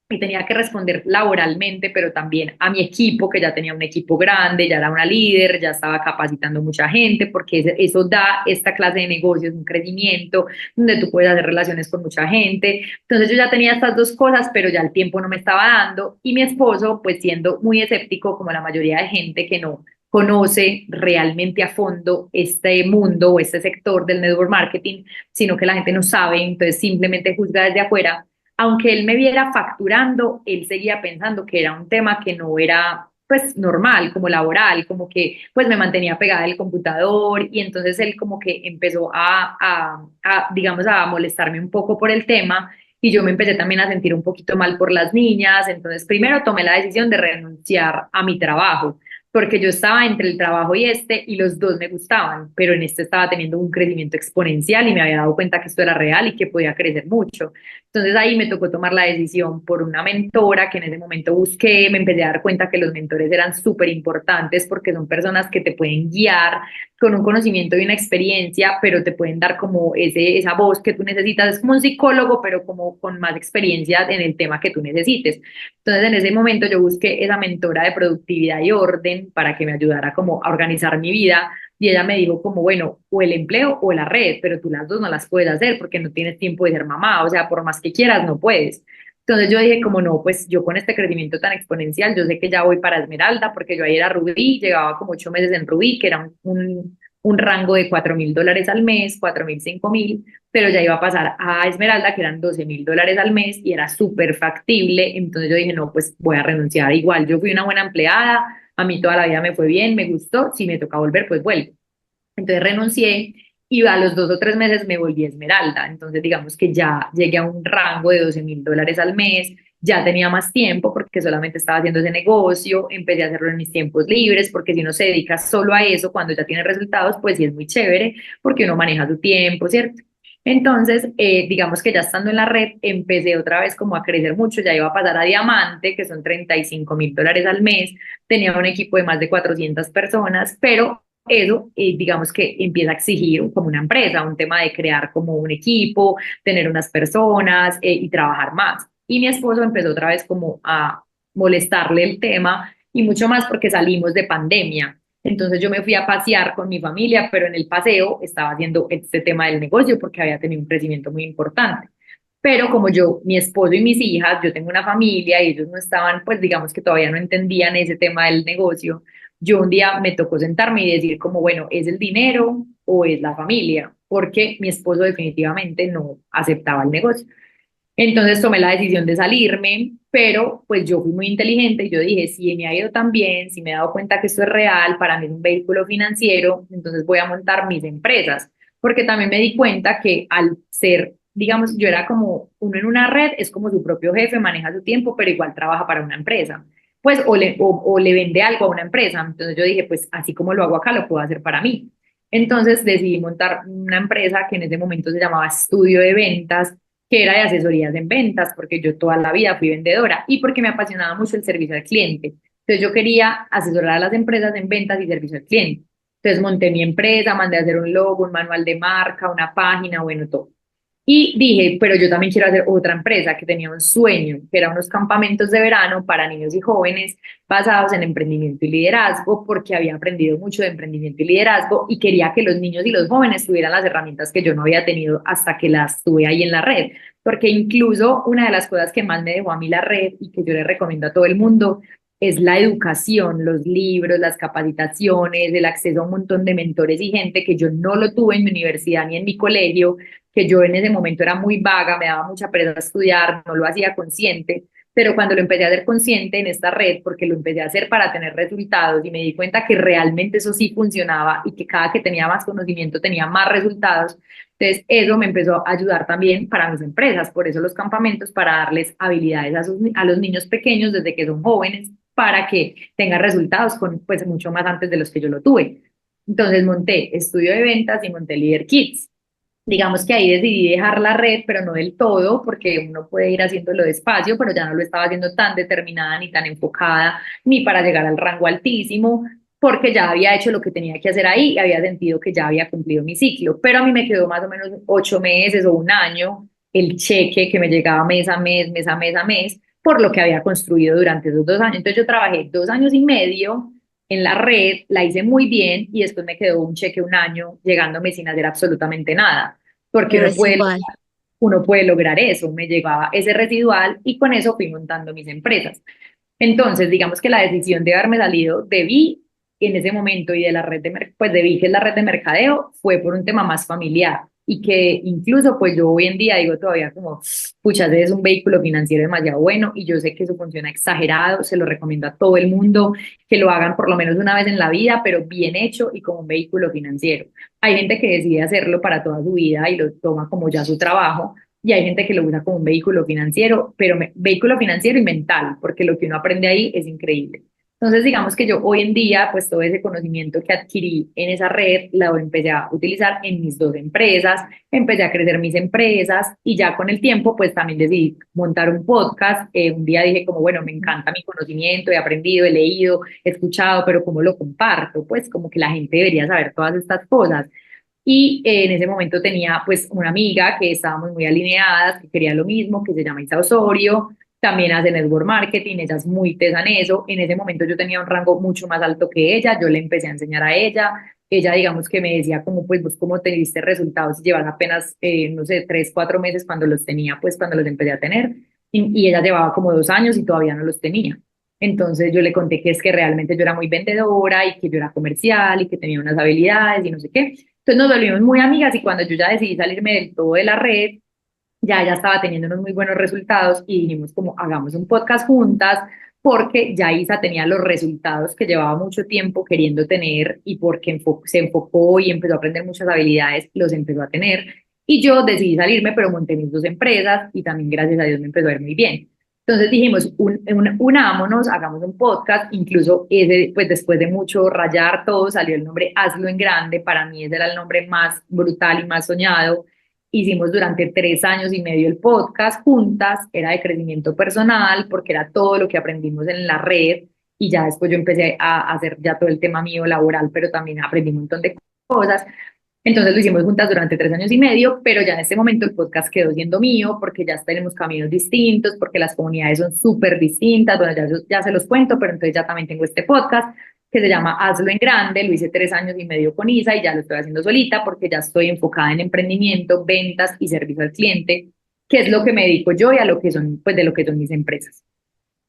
y tenía que responder laboralmente, pero también a mi equipo, que ya tenía un equipo grande, ya era una líder, ya estaba capacitando mucha gente, porque eso da esta clase de negocios, un crecimiento, donde tú puedes hacer relaciones con mucha gente. Entonces yo ya tenía estas dos cosas, pero ya el tiempo no me estaba dando, y mi esposo, pues siendo muy escéptico, como la mayoría de gente que no conoce realmente a fondo este mundo o este sector del network marketing, sino que la gente no sabe, entonces simplemente juzga desde afuera. Aunque él me viera facturando, él seguía pensando que era un tema que no era pues normal, como laboral, como que pues me mantenía pegada al computador y entonces él como que empezó digamos, a molestarme un poco por el tema y yo me empecé también a sentir un poquito mal por las niñas, entonces primero tomé la decisión de renunciar a mi trabajo, porque yo estaba entre el trabajo y los dos me gustaban, pero en este estaba teniendo un crecimiento exponencial y me había dado cuenta que esto era real y que podía crecer mucho. Entonces ahí me tocó tomar la decisión por una mentora que en ese momento busqué, me empecé a dar cuenta que los mentores eran súper importantes porque son personas que te pueden guiar con un conocimiento y una experiencia, pero te pueden dar como esa voz que tú necesitas, es como un psicólogo, pero como con más experiencia en el tema que tú necesites. Entonces en ese momento yo busqué esa mentora de productividad y orden para que me ayudara como a organizar mi vida y ella me dijo como, bueno, o el empleo o la red, pero tú las dos no las puedes hacer porque no tienes tiempo de ser mamá, o sea, por más que quieras, no puedes. Entonces yo dije como no, pues yo con este crecimiento tan exponencial, yo sé que ya voy para Esmeralda, porque yo ahí era Rubí, llevaba como 8 meses en Rubí, que era un rango de $4.000 al mes, 4.000, 5.000, pero ya iba a pasar a Esmeralda, que eran $12.000 al mes y era súper factible. Entonces yo dije, no, pues voy a renunciar. Igual yo fui una buena empleada, a mí toda la vida me fue bien, me gustó, si me toca volver, pues vuelvo. Entonces renuncié y a los 2 o 3 meses me volví Esmeralda. Entonces digamos que ya llegué a un rango de $12.000 al mes, ya tenía más tiempo porque solamente estaba haciendo ese negocio, empecé a hacerlo en mis tiempos libres, porque si uno se dedica solo a eso, cuando ya tiene resultados, pues sí es muy chévere, porque uno maneja su tiempo, ¿cierto? Entonces, digamos que ya estando en la red, empecé otra vez como a crecer mucho, ya iba a pasar a diamante, que son $35.000 al mes, tenía un equipo de más de 400 personas, pero eso, digamos que empieza a exigir como una empresa, un tema de crear como un equipo, tener unas personas y trabajar más. Y mi esposo empezó otra vez como a molestarle el tema y mucho más porque salimos de pandemia. Entonces yo me fui a pasear con mi familia, pero en el paseo estaba haciendo este tema del negocio porque había tenido un crecimiento muy importante. Pero como yo, mi esposo y mis hijas, yo tengo una familia y ellos no estaban, pues digamos que todavía no entendían ese tema del negocio, yo un día me tocó sentarme y decir como, bueno, ¿es el dinero o es la familia? Porque mi esposo definitivamente no aceptaba el negocio. Entonces tomé la decisión de salirme, pero pues yo fui muy inteligente y yo dije, si me ha ido tan bien, si me he dado cuenta que esto es real, para mí es un vehículo financiero, entonces voy a montar mis empresas, porque también me di cuenta que al ser, digamos, yo era como uno en una red, es como su propio jefe, maneja su tiempo, pero igual trabaja para una empresa, pues o le vende algo a una empresa, entonces yo dije, pues así como lo hago acá, lo puedo hacer para mí. Entonces decidí montar una empresa que en ese momento se llamaba Estudio de Ventas, que era de asesorías en ventas, porque yo toda la vida fui vendedora y porque me apasionaba mucho el servicio al cliente. Entonces yo quería asesorar a las empresas en ventas y servicio al cliente. Entonces monté mi empresa, mandé a hacer un logo, un manual de marca, una página, bueno, todo. Y dije, pero yo también quiero hacer otra empresa que tenía un sueño, que era unos campamentos de verano para niños y jóvenes basados en emprendimiento y liderazgo, porque había aprendido mucho de emprendimiento y liderazgo y quería que los niños y los jóvenes tuvieran las herramientas que yo no había tenido hasta que las tuve ahí en la red. Porque incluso una de las cosas que más me dejó a mí la red y que yo le recomiendo a todo el mundo es la educación, los libros, las capacitaciones, el acceso a un montón de mentores y gente que yo no lo tuve en mi universidad ni en mi colegio, que yo en ese momento era muy vaga, me daba mucha pereza estudiar, no lo hacía consciente, pero cuando lo empecé a hacer consciente en esta red, porque lo empecé a hacer para tener resultados y me di cuenta que realmente eso sí funcionaba y que cada que tenía más conocimiento tenía más resultados, entonces eso me empezó a ayudar también para mis empresas, por eso los campamentos, para darles habilidades a los niños pequeños desde que son jóvenes, para que tengan resultados con, pues, mucho más antes de los que yo lo tuve. Entonces monté estudio de ventas y monté Líder Kids. Digamos que ahí decidí dejar la red, pero no del todo, porque uno puede ir haciéndolo despacio, pero ya no lo estaba haciendo tan determinada ni tan enfocada, ni para llegar al rango altísimo, porque ya había hecho lo que tenía que hacer ahí y había sentido que ya había cumplido mi ciclo. Pero a mí me quedó más o menos 8 meses o un año el cheque que me llegaba mes a mes, mes a mes a mes, por lo que había construido durante esos 2 años. Entonces yo trabajé 2 años y medio en la red, la hice muy bien y después me quedó un cheque un año llegándome sin hacer absolutamente nada, porque Pero es igual. uno puede lograr eso. Me llegaba ese residual y con eso fui montando mis empresas. Entonces, digamos que la decisión de haberme salido de Vi en ese momento y de la red pues de Vi, que es la red de mercadeo, fue por un tema más familiar y que incluso pues yo hoy en día digo todavía como, pucha, es un vehículo financiero demasiado bueno y yo sé que eso funciona exagerado, se lo recomiendo a todo el mundo que lo hagan por lo menos una vez en la vida, pero bien hecho y como un vehículo financiero. Hay gente que decide hacerlo para toda su vida y lo toma como ya su trabajo, y hay gente que lo usa como un vehículo financiero, pero vehículo financiero y mental, porque lo que uno aprende ahí es increíble. Entonces, digamos que yo hoy en día, pues todo ese conocimiento que adquirí en esa red, lo empecé a utilizar en mis 2 empresas, empecé a crecer mis empresas y ya con el tiempo, pues también decidí montar un podcast. Un día dije como, bueno, me encanta mi conocimiento, he aprendido, he leído, he escuchado, pero ¿cómo lo comparto? Pues como que la gente debería saber todas estas cosas. Y en ese momento tenía pues una amiga que estábamos muy alineadas, que quería lo mismo, que se llama Isa Osorio, también hace network marketing, ella es muy tesa en eso. En ese momento yo tenía un rango mucho más alto que ella, yo le empecé a enseñar a ella digamos que me decía como pues vos cómo te diste resultados y llevas apenas, no sé, 3, 4 meses cuando los tenía, pues cuando los empecé a tener, y ella llevaba como 2 años y todavía no los tenía. Entonces yo le conté que es que realmente yo era muy vendedora y que yo era comercial y que tenía unas habilidades y no sé qué. Entonces nos volvimos muy amigas y cuando yo ya decidí salirme del todo de la red, ya estaba teniendo unos muy buenos resultados y dijimos como hagamos un podcast juntas porque ya Isa tenía los resultados que llevaba mucho tiempo queriendo tener y porque se enfocó y empezó a aprender muchas habilidades, los empezó a tener. Y yo decidí salirme, pero monté mis 2 empresas y también gracias a Dios me empezó a ir muy bien. Entonces dijimos, unámonos, hagamos un podcast, incluso ese, pues después de mucho rayar todo, salió el nombre Hazlo en Grande, para mí ese era el nombre más brutal y más soñado. Hicimos durante 3 años y medio el podcast juntas, era de crecimiento personal, porque era todo lo que aprendimos en la red, y ya después yo empecé a hacer ya todo el tema mío laboral, pero también aprendí un montón de cosas. Entonces lo hicimos juntas durante 3 años y medio, pero ya en este momento el podcast quedó siendo mío porque ya tenemos caminos distintos, porque las comunidades son súper distintas. Bueno, ya se los cuento, pero entonces ya también tengo este podcast que se llama Hazlo en Grande. Lo hice 3 años y medio con Isa y ya lo estoy haciendo solita porque ya estoy enfocada en emprendimiento, ventas y servicio al cliente, que es lo que me dedico yo y a lo que son, pues de lo que son mis empresas.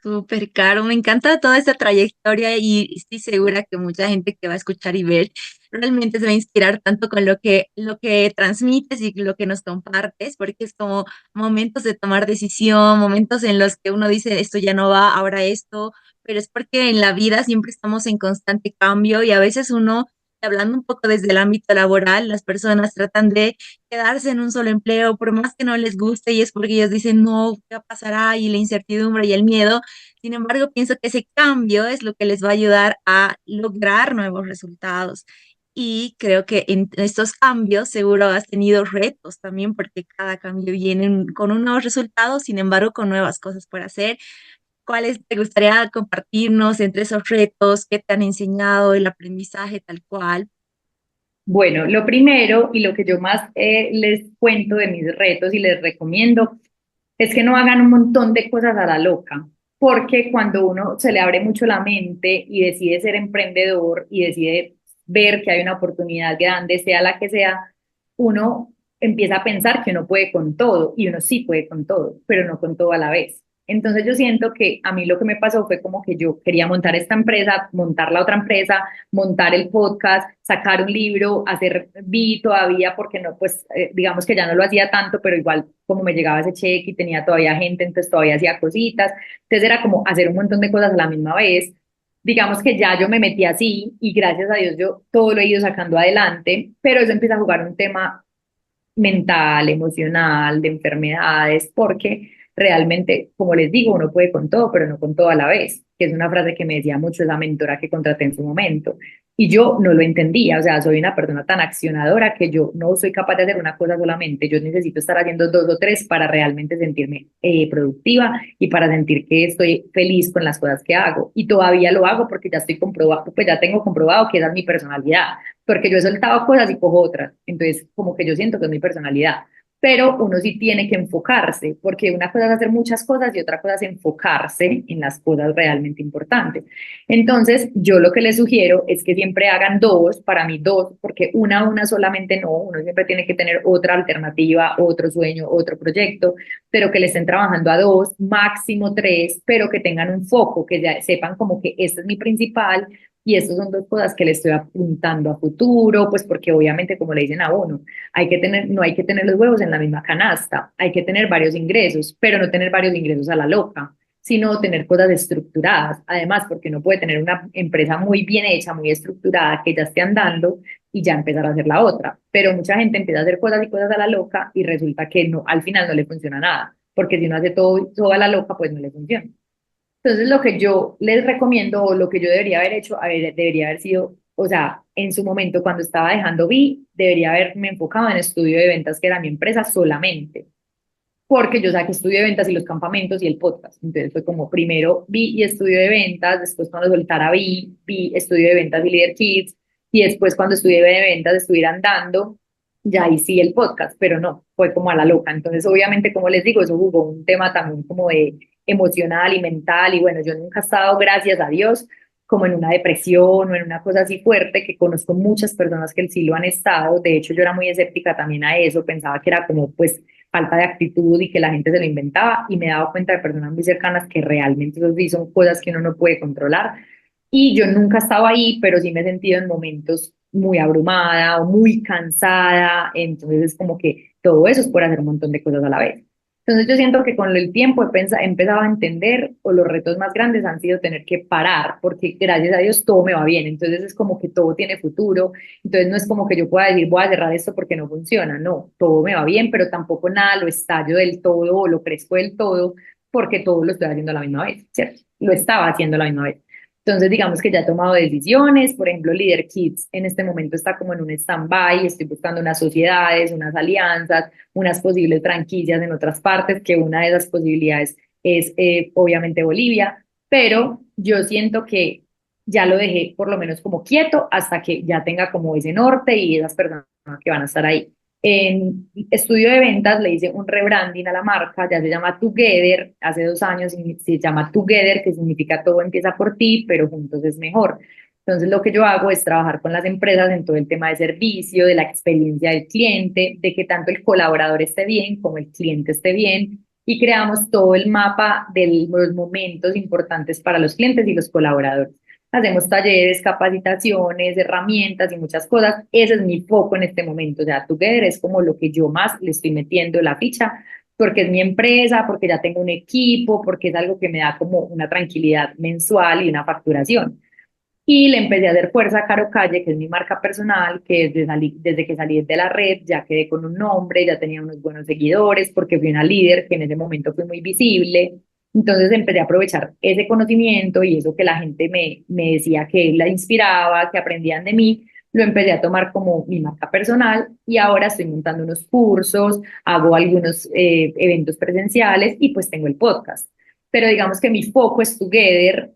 Súper caro, me encanta toda esta trayectoria y estoy segura que mucha gente que va a escuchar y ver realmente se va a inspirar tanto con lo que transmites y lo que nos compartes, porque es como momentos de tomar decisión, momentos en los que uno dice esto ya no va, ahora esto, pero es porque en la vida siempre estamos en constante cambio y a veces uno, hablando un poco desde el ámbito laboral, las personas tratan de quedarse en un solo empleo, por más que no les guste, y es porque ellos dicen, no, ¿qué pasará? Y la incertidumbre y el miedo. Sin embargo, pienso que ese cambio es lo que les va a ayudar a lograr nuevos resultados. Y creo que en estos cambios seguro has tenido retos también, porque cada cambio viene con un nuevo resultado, sin embargo, con nuevas cosas por hacer. ¿Cuáles te gustaría compartirnos entre esos retos? ¿Qué te han enseñado el aprendizaje tal cual? Bueno, lo primero y lo que yo más les cuento de mis retos y les recomiendo es que no hagan un montón de cosas a la loca, porque cuando uno se le abre mucho la mente y decide ser emprendedor y decide ver que hay una oportunidad grande, sea la que sea, uno empieza a pensar que uno puede con todo y uno sí puede con todo, pero no con todo a la vez. Entonces yo siento que a mí lo que me pasó fue como que yo quería montar esta empresa, montar la otra empresa, montar el podcast, sacar un libro, hacer vi todavía, porque no, pues digamos que ya no lo hacía tanto, pero igual como me llegaba ese cheque y tenía todavía gente, entonces todavía hacía cositas. Entonces era como hacer un montón de cosas a la misma vez. Digamos que ya yo me metí así y gracias a Dios yo todo lo he ido sacando adelante, pero eso empieza a jugar un tema mental, emocional, de enfermedades, porque realmente, como les digo, uno puede con todo, pero no con todo a la vez, que es una frase que me decía mucho esa mentora que contraté en su momento. Y yo no lo entendía, o sea, soy una persona tan accionadora que yo no soy capaz de hacer una cosa solamente, yo necesito estar haciendo dos o tres para realmente sentirme productiva y para sentir que estoy feliz con las cosas que hago. Y todavía lo hago porque ya estoy comprobado, pues ya tengo comprobado que esa es mi personalidad, porque yo he soltado cosas y cojo otras, entonces como que yo siento que es mi personalidad. Pero uno sí tiene que enfocarse, porque una cosa es hacer muchas cosas y otra cosa es enfocarse en las cosas realmente importantes. Entonces, yo lo que les sugiero es que siempre hagan dos, para mí dos, porque una solamente no, uno siempre tiene que tener otra alternativa, otro sueño, otro proyecto, pero que le estén trabajando a dos, máximo tres, pero que tengan un foco, que ya sepan como que este es mi principal y estas son dos cosas que le estoy apuntando a futuro, pues porque obviamente como le dicen a uno, hay que tener, no hay que tener los huevos en la misma canasta, hay que tener varios ingresos, pero no tener varios ingresos a la loca, sino tener cosas estructuradas. Además, porque no puede tener una empresa muy bien hecha, muy estructurada, que ya esté andando y ya empezar a hacer la otra. Pero mucha gente empieza a hacer cosas y cosas a la loca y resulta que no, al final no le funciona nada, porque si no hace todo a la loca, pues no le funciona. Entonces, lo que yo les recomiendo o lo que yo debería haber hecho, debería haber sido, o sea, en su momento cuando estaba dejando Vi, debería haberme enfocado en estudio de ventas, que era mi empresa solamente, porque yo saqué estudio de ventas y los campamentos y el podcast. Entonces fue como primero Vi y estudio de ventas, después cuando soltara Vi, estudio de ventas y Leader Kids, y después cuando estudié de ventas estuviera andando, ya ahí sí el podcast, pero no, fue como a la loca. Entonces, obviamente, como les digo, eso jugó un tema también como de emocional y mental, y bueno, yo nunca he estado, gracias a Dios, como en una depresión o en una cosa así fuerte, que conozco muchas personas que sí lo han estado. De hecho, yo era muy escéptica también a eso, pensaba que era como pues falta de actitud y que la gente se lo inventaba, y me he dado cuenta de personas muy cercanas que realmente eso sí son cosas que uno no puede controlar. Y yo nunca he estado ahí, pero sí me he sentido en momentos muy abrumada o muy cansada, entonces es como que todo eso es por hacer un montón de cosas a la vez. Entonces yo siento que con el tiempo he empezado a entender, o los retos más grandes han sido tener que parar, porque gracias a Dios todo me va bien, entonces es como que todo tiene futuro, entonces no es como que yo pueda decir voy a cerrar esto porque no funciona, no, todo me va bien, pero tampoco nada lo estallo del todo o lo crezco del todo, porque todo lo estoy haciendo a la misma vez, ¿cierto? Lo estaba haciendo a la misma vez. Entonces, digamos que ya he tomado decisiones, por ejemplo, Leader Kids en este momento está como en un stand-by, estoy buscando unas sociedades, unas alianzas, unas posibles franquicias en otras partes, que una de esas posibilidades es obviamente Bolivia, pero yo siento que ya lo dejé por lo menos como quieto hasta que ya tenga como ese norte y esas personas que van a estar ahí. En estudio de ventas le hice un rebranding a la marca, ya se llama Together, hace 2 años se llama Together, que significa todo empieza por ti, pero juntos es mejor. Entonces lo que yo hago es trabajar con las empresas en todo el tema de servicio, de la experiencia del cliente, de que tanto el colaborador esté bien como el cliente esté bien, y creamos todo el mapa de los momentos importantes para los clientes y los colaboradores. Hacemos talleres, capacitaciones, herramientas y muchas cosas. Ese es mi foco en este momento. O sea, Together es como lo que yo más le estoy metiendo la ficha, porque es mi empresa, porque ya tengo un equipo, porque es algo que me da como una tranquilidad mensual y una facturación. Y le empecé a hacer fuerza a Caro Calle, que es mi marca personal, que desde que salí de la red ya quedé con un nombre, ya tenía unos buenos seguidores, porque fui una líder que en ese momento fue muy visible. Entonces empecé a aprovechar ese conocimiento y eso que la gente me decía que la inspiraba, que aprendían de mí, lo empecé a tomar como mi marca personal, y ahora estoy montando unos cursos, hago algunos eventos presenciales y pues tengo el podcast. Pero digamos que mi foco es Together,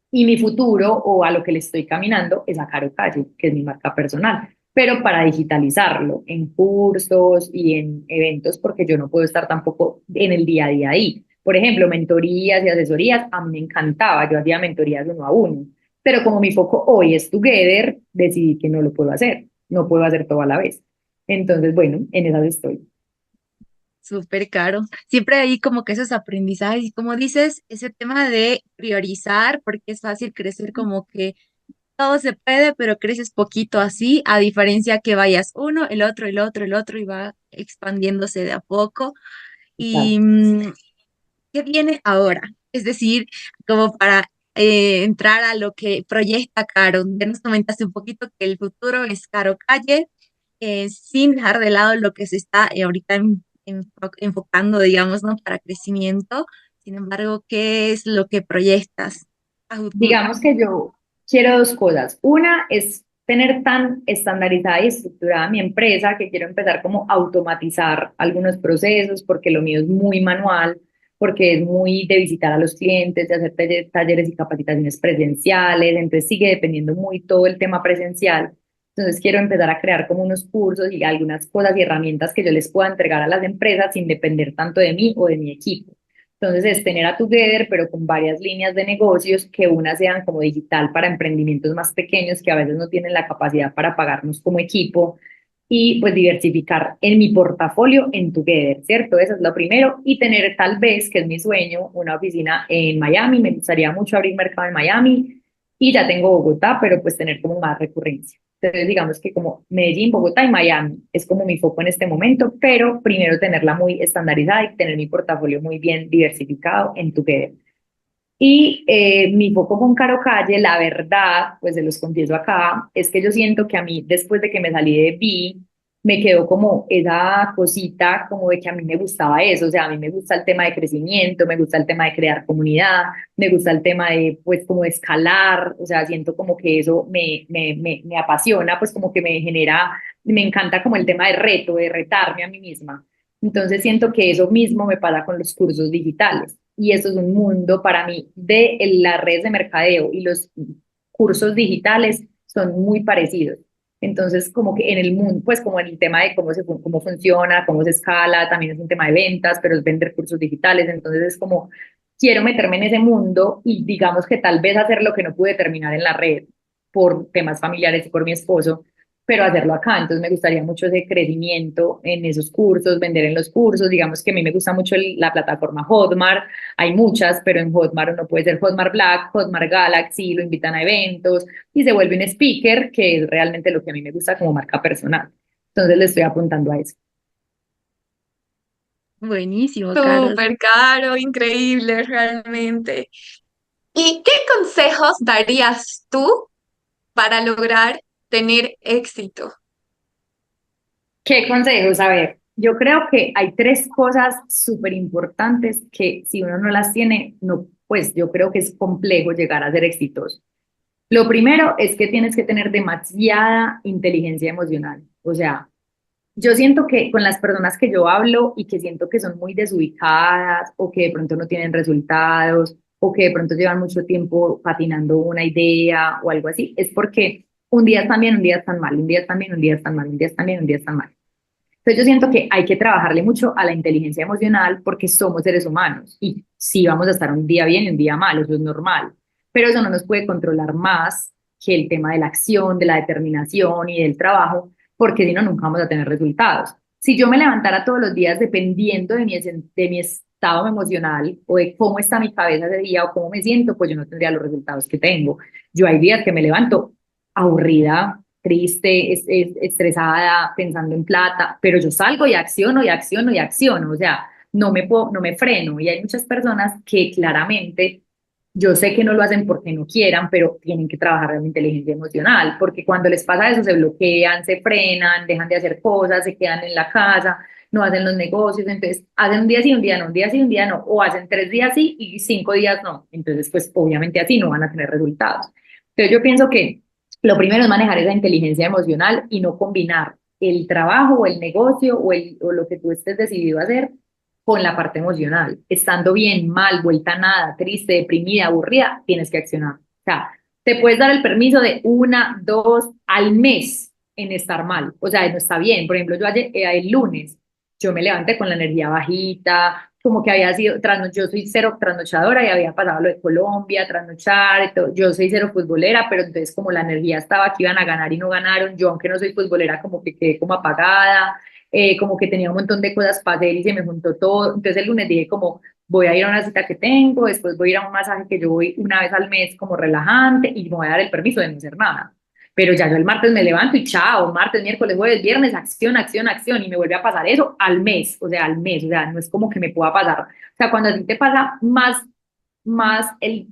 y mi futuro, o a lo que le estoy caminando, es a Caro Calle, que es mi marca personal, pero para digitalizarlo en cursos y en eventos, porque yo no puedo estar tampoco en el día a día ahí. Por ejemplo, mentorías y asesorías, a mí me encantaba, yo hacía mentorías uno a uno, pero como mi foco hoy es Together, decidí que no lo puedo hacer, no puedo hacer todo a la vez. Entonces, bueno, en esas estoy. Súper caro. Siempre hay como que esos aprendizajes y como dices, ese tema de priorizar, porque es fácil crecer como que todo se puede, pero creces poquito así, a diferencia que vayas uno, el otro, el otro, el otro y va expandiéndose de a poco. Y ¿qué viene ahora? Es decir, como para entrar a lo que proyecta Caro. Ya nos comentaste un poquito que el futuro es Caro Calle, sin dejar de lado lo que se está ahorita enfocando, digamos, ¿no? Para crecimiento. Sin embargo, ¿qué es lo que proyectas a futuro? Digamos que yo quiero dos cosas. Una es tener tan estandarizada y estructurada mi empresa que quiero empezar como a automatizar algunos procesos porque lo mío es muy manual, porque es muy de visitar a los clientes, de hacer talleres y capacitaciones presenciales, entonces sigue dependiendo muy todo el tema presencial. Entonces quiero empezar a crear como unos cursos y algunas cosas y herramientas que yo les pueda entregar a las empresas sin depender tanto de mí o de mi equipo. Entonces es tener a Together, pero con varias líneas de negocios que unas sean como digital para emprendimientos más pequeños que a veces no tienen la capacidad para pagarnos como equipo y pues diversificar en mi portafolio en Together, ¿cierto? Eso es lo primero y tener tal vez, que es mi sueño, una oficina en Miami. Me gustaría mucho abrir mercado en Miami y ya tengo Bogotá, pero pues tener como más recurrencia. Entonces, digamos que como Medellín, Bogotá y Miami es como mi foco en este momento, pero primero tenerla muy estandarizada y tener mi portafolio muy bien diversificado en Together. Y mi foco con Caro Calle, la verdad, pues se los confieso acá, es que yo siento que a mí, después de que me salí de Vi, me quedó como esa cosita, como de que a mí me gustaba eso, o sea, a mí me gusta el tema de crecimiento, me gusta el tema de crear comunidad, me gusta el tema de, pues, como de escalar, o sea, siento como que eso me apasiona, pues como que me genera, me encanta como el tema de reto, de retarme a mí misma. Entonces siento que eso mismo me pasa con los cursos digitales y eso es un mundo para mí de las redes de mercadeo y los cursos digitales son muy parecidos. Entonces, como que en el mundo, pues como en el tema de cómo funciona, cómo se escala, también es un tema de ventas, pero es vender cursos digitales. Entonces es como, quiero meterme en ese mundo y digamos que tal vez hacer lo que no pude terminar en la red por temas familiares y por mi esposo, pero hacerlo acá. Entonces me gustaría mucho ese crecimiento en esos cursos, vender en los cursos. Digamos que a mí me gusta mucho la plataforma Hotmart. Hay muchas, pero en Hotmart uno puede ser Hotmart Black, Hotmart Galaxy, lo invitan a eventos y se vuelve un speaker, que es realmente lo que a mí me gusta como marca personal. Entonces le estoy apuntando a eso. Buenísimo, Carlos. Súper caro, increíble realmente. ¿Y qué consejos darías tú para lograr tener éxito? ¿Qué consejos? A ver, yo creo que hay tres cosas súper importantes que si uno no las tiene, no, pues yo creo que es complejo llegar a ser exitoso. Lo primero es que tienes que tener demasiada inteligencia emocional. O sea, yo siento que con las personas que yo hablo y que siento que son muy desubicadas o que de pronto no tienen resultados o que de pronto llevan mucho tiempo patinando una idea o algo así, es porque un día están bien, un día están mal, un día están bien, un día están mal, un día están bien, un día están mal. Entonces yo siento que hay que trabajarle mucho a la inteligencia emocional porque somos seres humanos y sí vamos a estar un día bien y un día mal, eso es normal, pero eso no nos puede controlar más que el tema de la acción, de la determinación y del trabajo, porque si no, nunca vamos a tener resultados. Si yo me levantara todos los días dependiendo de mi estado emocional o de cómo está mi cabeza ese día o cómo me siento, pues yo no tendría los resultados que tengo. Yo hay días que me levanto aburrida, triste, estresada, pensando en plata, pero yo salgo y acciono y acciono y acciono, o sea, no me freno. Y hay muchas personas que claramente yo sé que no lo hacen porque no quieran, pero tienen que trabajar en la inteligencia emocional, porque cuando les pasa eso se bloquean, se frenan, dejan de hacer cosas, se quedan en la casa, no hacen los negocios, entonces hacen un día sí, un día no, un día sí, un día no, o hacen 3 días sí y 5 días no, entonces pues obviamente así no van a tener resultados. Entonces yo pienso que lo primero es manejar esa inteligencia emocional y no combinar el trabajo o el negocio o lo que tú estés decidido a hacer con la parte emocional. Estando bien, mal, vuelta a nada, triste, deprimida, aburrida, tienes que accionar. O sea, te puedes dar el permiso de 1, 2 al mes en estar mal. O sea, no está bien. Por ejemplo, yo ayer, el lunes, yo me levanté con la energía bajita, como que había sido, yo soy cero trasnochadora y había pasado lo de Colombia, trasnochar, y todo. Yo soy cero futbolera, pero entonces como la energía estaba que iban a ganar y no ganaron, yo aunque no soy futbolera como que quedé como apagada, como que tenía un montón de cosas para hacer y se me juntó todo. Entonces el lunes dije como, voy a ir a una cita que tengo, después voy a ir a un masaje que yo voy una vez al mes como relajante y me voy a dar el permiso de no hacer nada. Pero ya yo el martes me levanto y chao, martes, miércoles, jueves, viernes, acción, acción, acción, y me vuelve a pasar eso al mes, o sea, no es como que me pueda pasar. O sea, cuando a ti te pasa más más el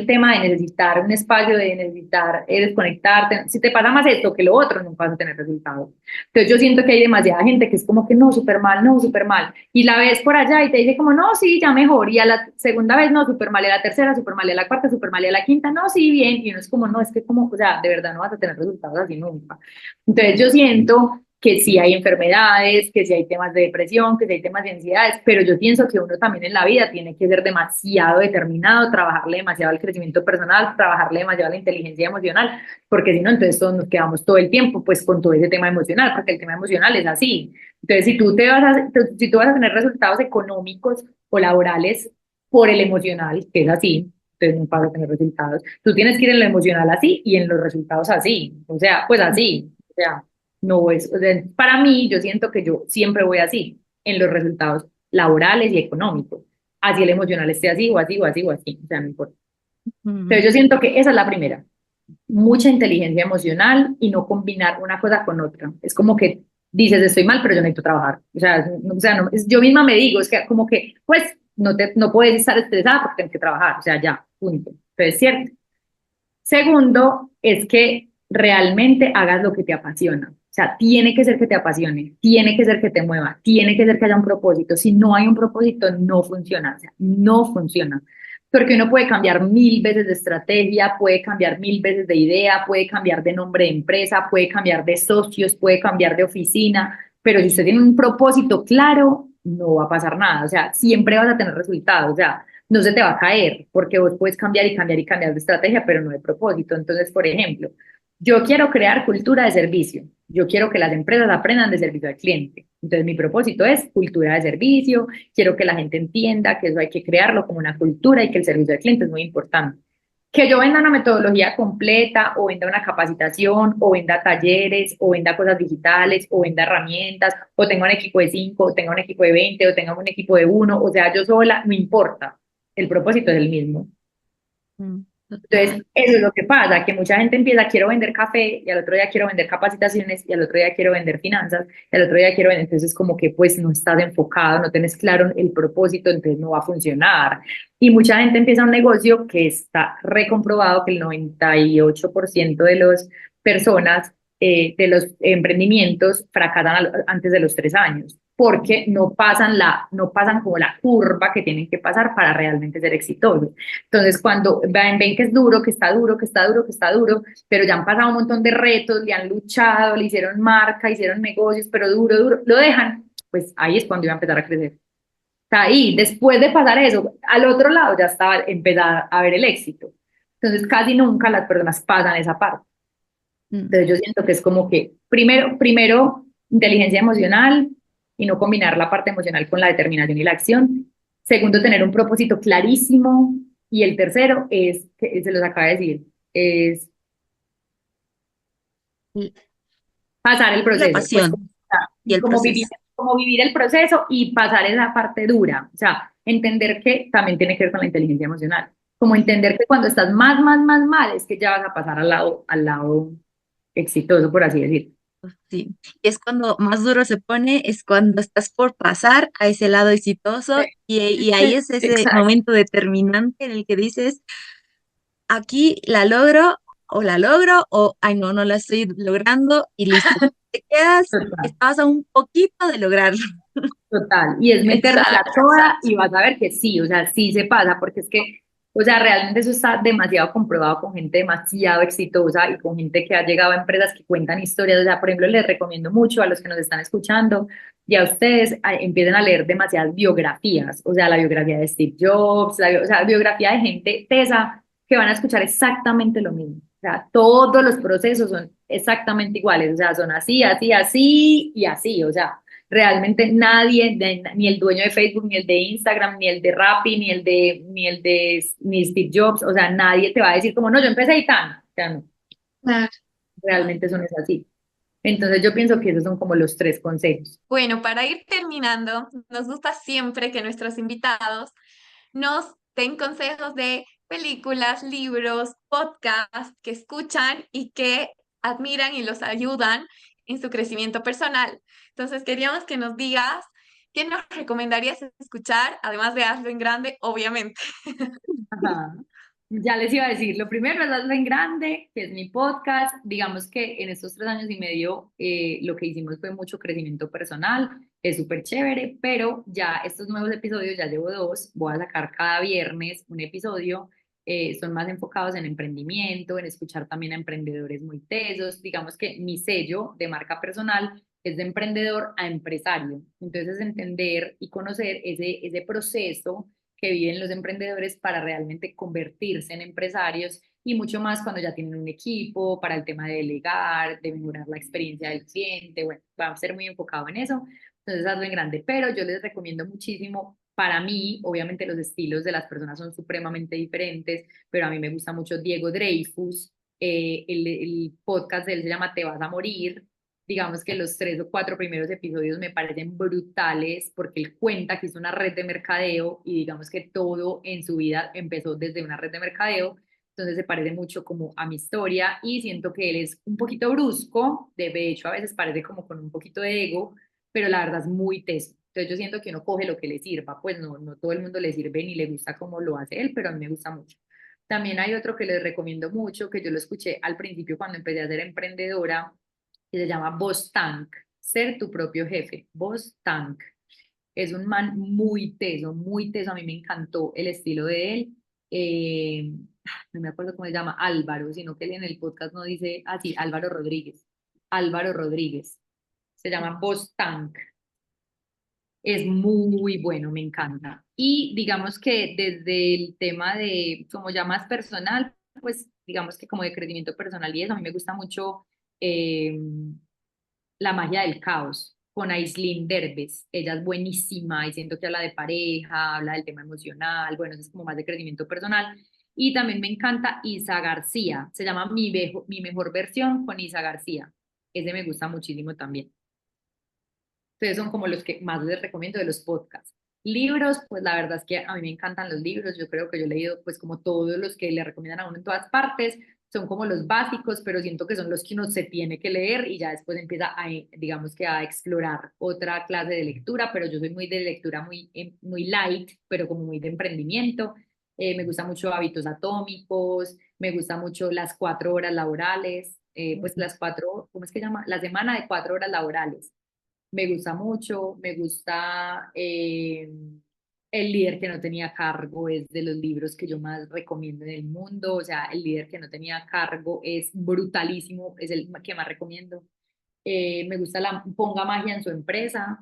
tema de necesitar un espacio, de necesitar desconectarte. Si te pasa más esto que lo otro, no vas a tener resultados. Entonces yo siento que hay demasiada gente que es como que no, súper mal, no, súper mal. Y la ves por allá y te dice como, no, sí, ya mejor. Y a la segunda vez, no, súper mal. Y a la tercera, súper mal. Y a la cuarta, súper mal. Y a la quinta, no, sí, bien. Y uno es como, no, es que como, o sea, de verdad no vas a tener resultados así nunca. Entonces yo siento que sí hay enfermedades, que sí hay temas de depresión, que sí hay temas de ansiedades, pero yo pienso que uno también en la vida tiene que ser demasiado determinado, trabajarle demasiado al crecimiento personal, trabajarle demasiado a la inteligencia emocional, porque si no, entonces todos nos quedamos todo el tiempo pues con todo ese tema emocional, porque el tema emocional es así. Entonces, si tú vas a tener resultados económicos o laborales por el emocional, que es así, entonces no vas a tener resultados. Tú tienes que ir en lo emocional así y en los resultados así, o sea, pues así, o sea. No es, o sea, para mí, yo siento que yo siempre voy así, en los resultados laborales y económicos. Así el emocional esté así o así o así o así, o sea, no importa. Entonces yo siento que esa es la primera, mucha inteligencia emocional y no combinar una cosa con otra. Es como que dices, estoy mal, pero yo necesito trabajar. O sea no, yo misma me digo, es que como que, pues, no puedes estar estresada porque tienes que trabajar, o sea, ya, punto. Pero es cierto. Segundo, es que realmente hagas lo que te apasiona. O sea, tiene que ser que te apasione, tiene que ser que te mueva, tiene que ser que haya un propósito. Si no hay un propósito, no funciona. O sea, no funciona. Porque uno puede cambiar 1000 veces de estrategia, puede cambiar 1000 veces de idea, puede cambiar de nombre de empresa, puede cambiar de socios, puede cambiar de oficina, pero si usted tiene un propósito claro, no va a pasar nada. O sea, siempre vas a tener resultados. O sea, no se te va a caer, porque vos puedes cambiar y cambiar y cambiar de estrategia, pero no de propósito. Entonces, por ejemplo, yo quiero crear cultura de servicio. Yo quiero que las empresas aprendan de servicio al cliente. Entonces, mi propósito es cultura de servicio. Quiero que la gente entienda que eso hay que crearlo como una cultura y que el servicio al cliente es muy importante. Que yo venda una metodología completa o venda una capacitación o venda talleres o venda cosas digitales o venda herramientas o tenga un equipo de 5 o tenga un equipo de 20 o tenga un equipo de 1, o sea, yo sola, no importa, el propósito es el mismo. Entonces, eso es lo que pasa, que mucha gente empieza, quiero vender café, y al otro día quiero vender capacitaciones, y al otro día quiero vender finanzas, y al otro día quiero vender, entonces como que pues no estás enfocado, no tienes claro el propósito, entonces no va a funcionar. Y mucha gente empieza un negocio que está recomprobado que el 98% de las personas, de los emprendimientos, fracasan antes de los 3 años porque no pasan como la curva que tienen que pasar para realmente ser exitosos. Entonces, cuando ven que es duro, que está duro, que está duro, que está duro, pero ya han pasado un montón de retos, le han luchado, le hicieron marca, hicieron negocios, pero duro, duro, lo dejan, pues ahí es cuando iba a empezar a crecer. Está ahí, después de pasar eso, al otro lado ya estaba empezar a ver el éxito. Entonces, casi nunca las personas pasan esa parte. Entonces, yo siento que es como que primero inteligencia emocional y no combinar la parte emocional con la determinación y la acción. Segundo, tener un propósito clarísimo. Y el tercero es, que se los acaba de decir, es Y pasar el la proceso, pues pasión y el como proceso. como vivir el proceso y pasar esa parte dura. O sea, entender que también tiene que ver con la inteligencia emocional. Como entender que cuando estás más mal, es que ya vas a pasar al lado exitoso, por así decirlo. Sí, y es cuando más duro se pone, es cuando estás por pasar a ese lado exitoso y ahí es ese Exacto, momento determinante en el que dices, aquí la logro o la logro o, ay no, no la estoy logrando y listo. Te quedas, total, estabas a un poquito de lograrlo. total. Y es metértela Exacto. toda y vas a ver que sí, o sea, sí se pasa, porque es que, o sea, realmente eso está demasiado comprobado con gente demasiado exitosa y con gente que ha llegado a empresas que cuentan historias. O sea, por ejemplo, les recomiendo mucho a los que nos están escuchando y a ustedes empiecen a leer demasiadas biografías, o sea, la biografía de Steve Jobs, o sea, biografía de gente tesa que van a escuchar exactamente lo mismo. O sea, todos los procesos son exactamente iguales, o sea, son así, así, así y así, o sea, realmente nadie, ni el dueño de Facebook, ni el de Instagram, ni el de Rappi, ni Steve Jobs, o sea, nadie te va a decir como, no, yo empecé y tan, o sea, no, Claro. realmente eso no es así. Entonces yo pienso que esos son como los 3 consejos. Bueno, para ir terminando, nos gusta siempre que nuestros invitados nos den consejos de películas, libros, podcasts que escuchan y que admiran y los ayudan en su crecimiento personal. Entonces, queríamos que nos digas ¿Qué nos recomendarías escuchar, además de Hazlo en Grande, obviamente? Ajá. Ya les iba a decir, lo primero es Hazlo en Grande, que es mi podcast. Digamos que en estos 3 años y medio lo que hicimos fue mucho crecimiento personal, es súper chévere, pero ya estos nuevos episodios, ya llevo dos, voy a sacar cada viernes un episodio, son más enfocados en emprendimiento, en escuchar también a emprendedores muy tesos. Digamos que mi sello de marca personal es de emprendedor a empresario, entonces es entender y conocer ese proceso que viven los emprendedores para realmente convertirse en empresarios y mucho más cuando ya tienen un equipo para el tema de delegar, de mejorar la experiencia del cliente. Bueno, va a ser muy enfocado en eso. Entonces, hazlo en grande. Pero yo les recomiendo muchísimo. Para mí, obviamente los estilos de las personas son supremamente diferentes, pero a mí me gusta mucho Diego Dreyfus. El podcast de él se llama Te vas a morir. Digamos que los 3 o 4 primeros episodios me parecen brutales porque él cuenta que es una red de mercadeo y digamos que todo en su vida empezó desde una red de mercadeo. Entonces se parece mucho como a mi historia y siento que él es un poquito brusco, de hecho a veces parece como con un poquito de ego, pero la verdad es muy teso. Entonces yo siento que uno coge lo que le sirva, pues no todo el mundo le sirve ni le gusta como lo hace él, pero a mí me gusta mucho. También hay otro que les recomiendo mucho, que yo lo escuché al principio cuando empecé a ser emprendedora, que se llama Boss Tank, ser tu propio jefe. Boss Tank es un man muy teso, a mí me encantó el estilo de él. Eh, no me acuerdo cómo se llama, Álvaro, sino que él en el podcast no dice así, Álvaro Rodríguez. Álvaro Rodríguez, se llama Boss Tank. Es muy bueno, me encanta. Y digamos que desde el tema de, como ya más personal, pues digamos que como de crecimiento personal y eso, a mí me gusta mucho eh, La magia del caos con Aislinn Derbez. Ella es buenísima y siento que habla de pareja, habla del tema emocional, bueno, eso es como más de crecimiento personal. Y también me encanta Isa García, se llama Mi Mejor Versión con Isa García. Ese me gusta muchísimo también. Entonces son como los que más les recomiendo de los podcasts. Libros, pues la verdad es que a mí me encantan los libros. Yo creo que yo he leído pues como todos los que le recomiendan a uno en todas partes. Son como los básicos, pero siento que son los que uno se tiene que leer y ya después empieza a, digamos que a explorar otra clase de lectura, pero yo soy muy de lectura muy light, pero como muy de emprendimiento. Me gusta mucho Hábitos Atómicos, me gusta mucho las 4 horas laborales, pues las cuatro, ¿cómo es que se llama? La semana de 4 horas laborales me gusta mucho, me gusta El líder que no tenía cargo, es de los libros que yo más recomiendo en el mundo, o sea, El líder que no tenía cargo es brutalísimo, es el que más recomiendo. Me gusta ponga magia en su empresa,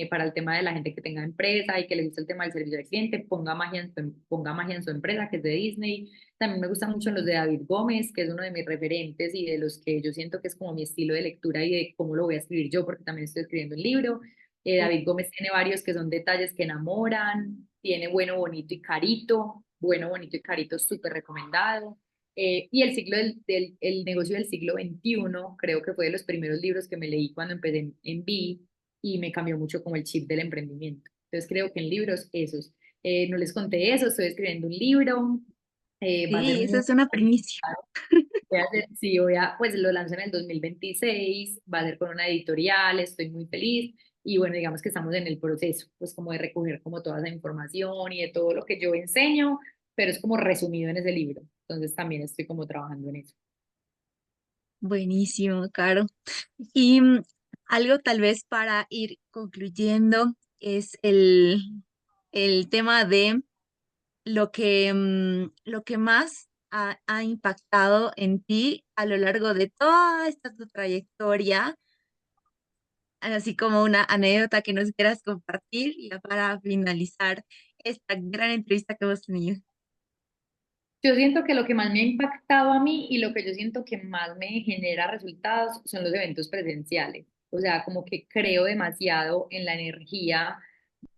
para el tema de la gente que tenga empresa y que le gusta el tema del servicio al cliente, ponga magia en su empresa, que es de Disney. También me gustan mucho los de David Gómez, que es uno de mis referentes y de los que yo siento que es como mi estilo de lectura y de cómo lo voy a escribir yo, porque también estoy escribiendo un libro. David Gómez tiene varios que son detalles que enamoran, tiene Bueno, Bonito y Carito, Bueno, Bonito y Carito, súper recomendado. Y el negocio del siglo XXI, creo que fue de los primeros libros que me leí cuando empecé en Vi y me cambió mucho como el chip del emprendimiento. Entonces creo que en libros esos. No les conté eso, estoy escribiendo un libro, va a ser Sí, esa muy es una primicia. complicado. Sí, pues lo lanzo en el 2026, va a ser con una editorial, estoy muy feliz y bueno, digamos que estamos en el proceso, pues como de recoger como toda esa información y de todo lo que yo enseño, pero es como resumido en ese libro, entonces también estoy como trabajando en eso. Buenísimo, Caro. Y algo tal vez para ir concluyendo es el tema de lo que más ha impactado en ti a lo largo de toda esta tu trayectoria, así como una anécdota que nos quieras compartir ya para finalizar esta gran entrevista que hemos tenido. Yo siento que lo que más me ha impactado a mí y lo que yo siento que más me genera resultados son los eventos presenciales. O sea, como que creo demasiado en la energía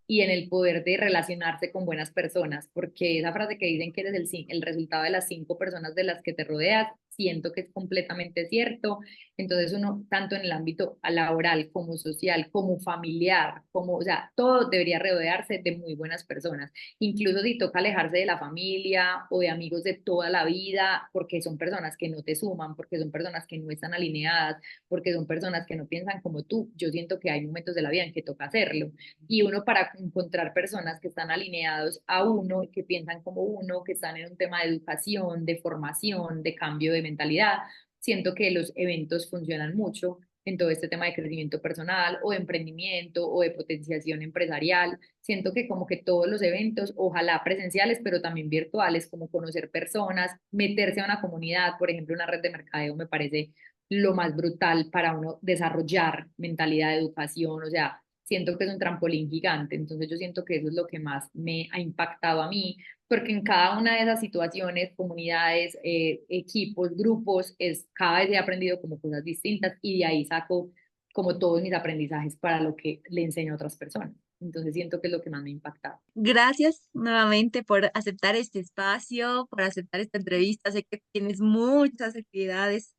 y en el poder de relacionarse con buenas personas, porque esa frase que dicen que eres el resultado de las 5 personas de las que te rodeas, siento que es completamente cierto. Entonces uno, tanto en el ámbito laboral como social, como familiar, como, o sea, todo debería rodearse de muy buenas personas. Incluso si toca alejarse de la familia o de amigos de toda la vida, porque son personas que no te suman, porque son personas que no están alineadas, porque son personas que no piensan como tú. Yo siento que hay momentos de la vida en que toca hacerlo. Y uno para encontrar personas que están alineados a uno, que piensan como uno, que están en un tema de educación, de formación, de cambio de mentalidad, siento que los eventos funcionan mucho en todo este tema de crecimiento personal o de emprendimiento o de potenciación empresarial. Siento que como que todos los eventos, ojalá presenciales, pero también virtuales, como conocer personas, meterse a una comunidad, por ejemplo, una red de mercadeo me parece lo más brutal para uno desarrollar mentalidad de educación, o sea, siento que es un trampolín gigante, entonces yo siento que eso es lo que más me ha impactado a mí, porque en cada una de esas situaciones, comunidades, equipos, grupos, cada vez he aprendido como cosas distintas y de ahí saco como todos mis aprendizajes para lo que le enseño a otras personas. Entonces siento que es lo que más me ha impactado. Gracias nuevamente por aceptar este espacio, por aceptar esta entrevista. Sé que tienes muchas actividades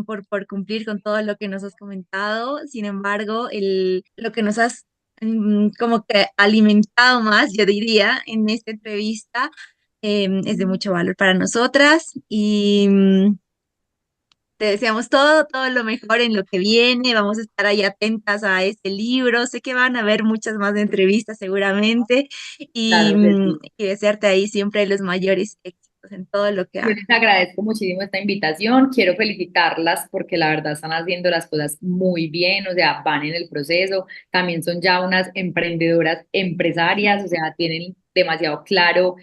por cumplir con todo lo que nos has comentado. Sin embargo, lo que nos has como que alimentado más, yo diría, en esta entrevista es de mucho valor para nosotras y te deseamos todo lo mejor en lo que viene. Vamos a estar ahí atentas a este libro. Sé que van a haber muchas más entrevistas seguramente Claro que sí. y desearte ahí siempre los mayores éxitos en todo lo que Yo hagas. les agradezco muchísimo esta invitación, quiero felicitarlas porque la verdad están haciendo las cosas muy bien, o sea, van en el proceso, también son ya unas emprendedoras empresarias, o sea, tienen demasiado claro,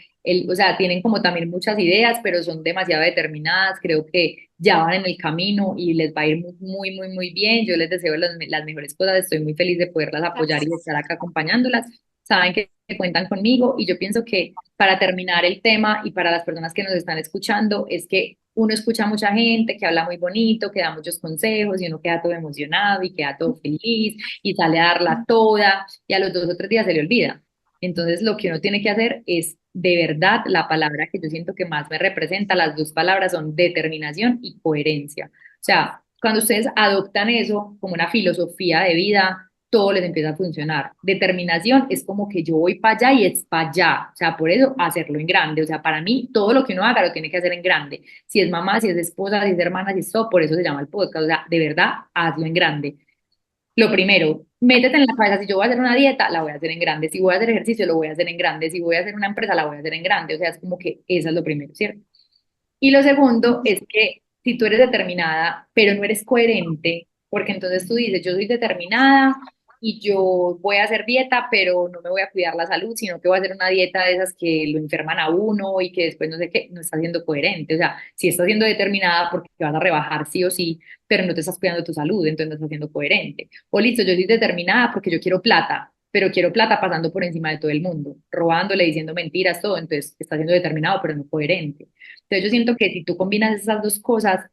o sea, tienen como también muchas ideas, pero son demasiado determinadas, creo que ya van en el camino y les va a ir muy bien, yo les deseo las mejores cosas, estoy muy feliz de poderlas apoyar y de estar acá acompañándolas, saben que cuentan conmigo y yo pienso que para terminar el tema y para las personas que nos están escuchando, es que uno escucha a mucha gente que habla muy bonito, que da muchos consejos y uno queda todo emocionado y queda todo feliz y sale a darla toda y a los 2 o 3 días se le olvida. Entonces lo que uno tiene que hacer es de verdad la palabra que yo siento que más me representa, las dos palabras son determinación y coherencia. O sea, cuando ustedes adoptan eso como una filosofía de vida, todo les empieza a funcionar. Determinación es como que yo voy para allá y es para allá. O sea, por eso hacerlo en grande. O sea, para mí todo lo que uno haga lo tiene que hacer en grande. Si es mamá, si es esposa, si es hermana, si es todo, por eso se llama el podcast. O sea, de verdad, hazlo en grande. Lo primero, métete en la cabeza, si yo voy a hacer una dieta, la voy a hacer en grande. Si voy a hacer ejercicio, lo voy a hacer en grande. Si voy a hacer una empresa, la voy a hacer en grande. O sea, es como que eso es lo primero, ¿cierto? Y lo segundo es que si tú eres determinada, pero no eres coherente, porque entonces tú dices, yo soy determinada y yo voy a hacer dieta, pero no me voy a cuidar la salud, sino que voy a hacer una dieta de esas que lo enferman a uno y que después no sé qué, no estás siendo coherente. O sea, si estás siendo determinada porque te vas a rebajar sí o sí, pero no te estás cuidando tu salud, entonces no estás siendo coherente. O listo, yo soy determinada porque yo quiero plata, pero quiero plata pasando por encima de todo el mundo, robándole, diciendo mentiras, todo, entonces estás siendo determinado, pero no coherente. Entonces yo siento que si tú combinas esas dos cosas,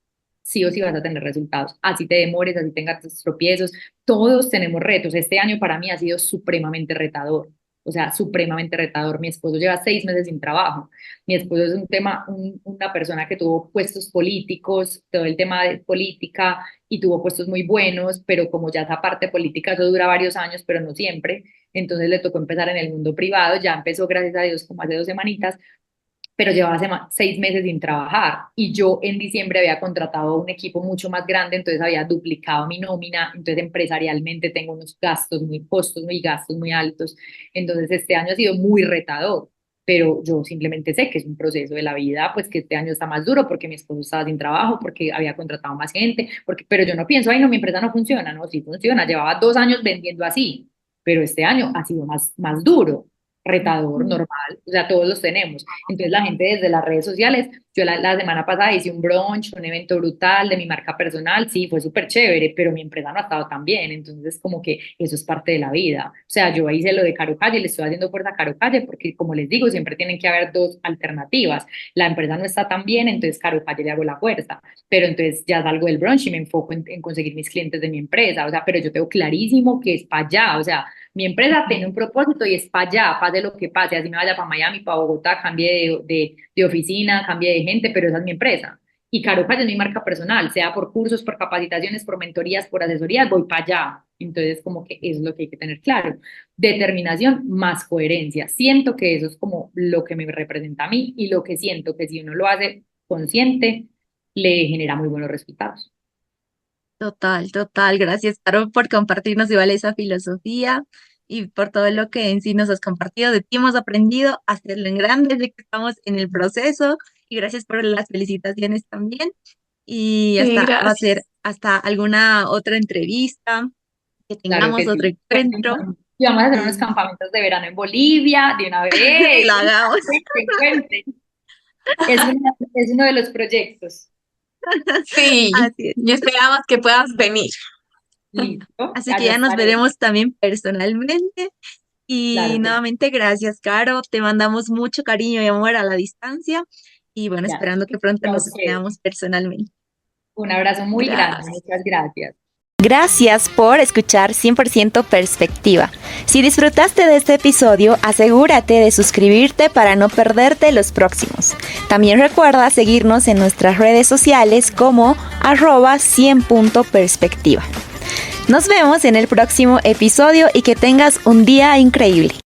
sí o sí vas a tener resultados. Así te demores, así tengas tus tropiezos, todos tenemos retos. Este año para mí ha sido supremamente retador, o sea, supremamente retador. Mi esposo lleva 6 meses sin trabajo. Mi esposo es un tema, una persona que tuvo puestos políticos, todo el tema de política y tuvo puestos muy buenos, pero como ya esa parte política, eso dura varios años, pero no siempre. Entonces le tocó empezar en el mundo privado, ya empezó, gracias a Dios, como hace 2 semanitas, pero llevaba 6 meses sin trabajar y yo en diciembre había contratado un equipo mucho más grande, entonces había duplicado mi nómina, entonces empresarialmente tengo unos gastos muy costos, muy gastos muy altos, entonces este año ha sido muy retador, pero yo simplemente sé que es un proceso de la vida, pues que este año está más duro porque mi esposo estaba sin trabajo, porque había contratado más gente, pero yo no pienso, ay no, mi empresa no funciona, no, sí funciona, llevaba 2 años vendiendo así, pero este año ha sido más duro, retador, normal, o sea, todos los tenemos. Entonces la gente desde las redes sociales, yo la semana pasada hice un brunch, un evento brutal de mi marca personal, sí, fue súper chévere, pero mi empresa no ha estado tan bien, entonces como que eso es parte de la vida. O sea, yo hice lo de Caro Calle, le estoy haciendo fuerza a Caro Calle, porque como les digo, siempre tienen que haber dos alternativas. La empresa no está tan bien, entonces Caro Calle le hago la fuerza, pero entonces ya salgo del brunch y me enfoco en conseguir mis clientes de mi empresa, o sea, pero yo tengo clarísimo que es para allá, o sea, mi empresa tiene un propósito y es para allá, pase lo que pase, así me vaya para Miami, para Bogotá, cambie de oficina, cambie de gente, pero esa es mi empresa. Y Caropa es mi marca personal, sea por cursos, por capacitaciones, por mentorías, por asesorías, voy para allá. Entonces, como que eso es lo que hay que tener claro. Determinación más coherencia. Siento que eso es como lo que me representa a mí y lo que siento que si uno lo hace consciente, le genera muy buenos resultados. Total, total. Gracias, Caro, por compartirnos igual esa filosofía y por todo lo que en sí nos has compartido. De ti hemos aprendido a hacerlo en grande desde que estamos en el proceso. Y gracias por las felicitaciones también. Y Sí, va a ser gracias. hasta alguna otra entrevista, que Claro tengamos que otro sí. encuentro. Y vamos a hacer unos Y, campamentos de verano en Bolivia, de una y vez. lo hagamos. Cuente. Es uno de los proyectos. Sí, Así es. y esperamos que puedas venir. Listo, Así que allá ya nos estaré. veremos también personalmente. Y Claro que sí. nuevamente, gracias, Caro. Te mandamos mucho cariño y amor a la distancia. Y bueno, Ya, esperando que pronto a nos ustedes. veamos personalmente. Un abrazo muy grande. Gracias. Muchas gracias. Gracias por escuchar 100% Perspectiva. Si disfrutaste de este episodio, asegúrate de suscribirte para no perderte los próximos. También recuerda seguirnos en nuestras redes sociales como @100.perspectiva. Nos vemos en el próximo episodio y que tengas un día increíble.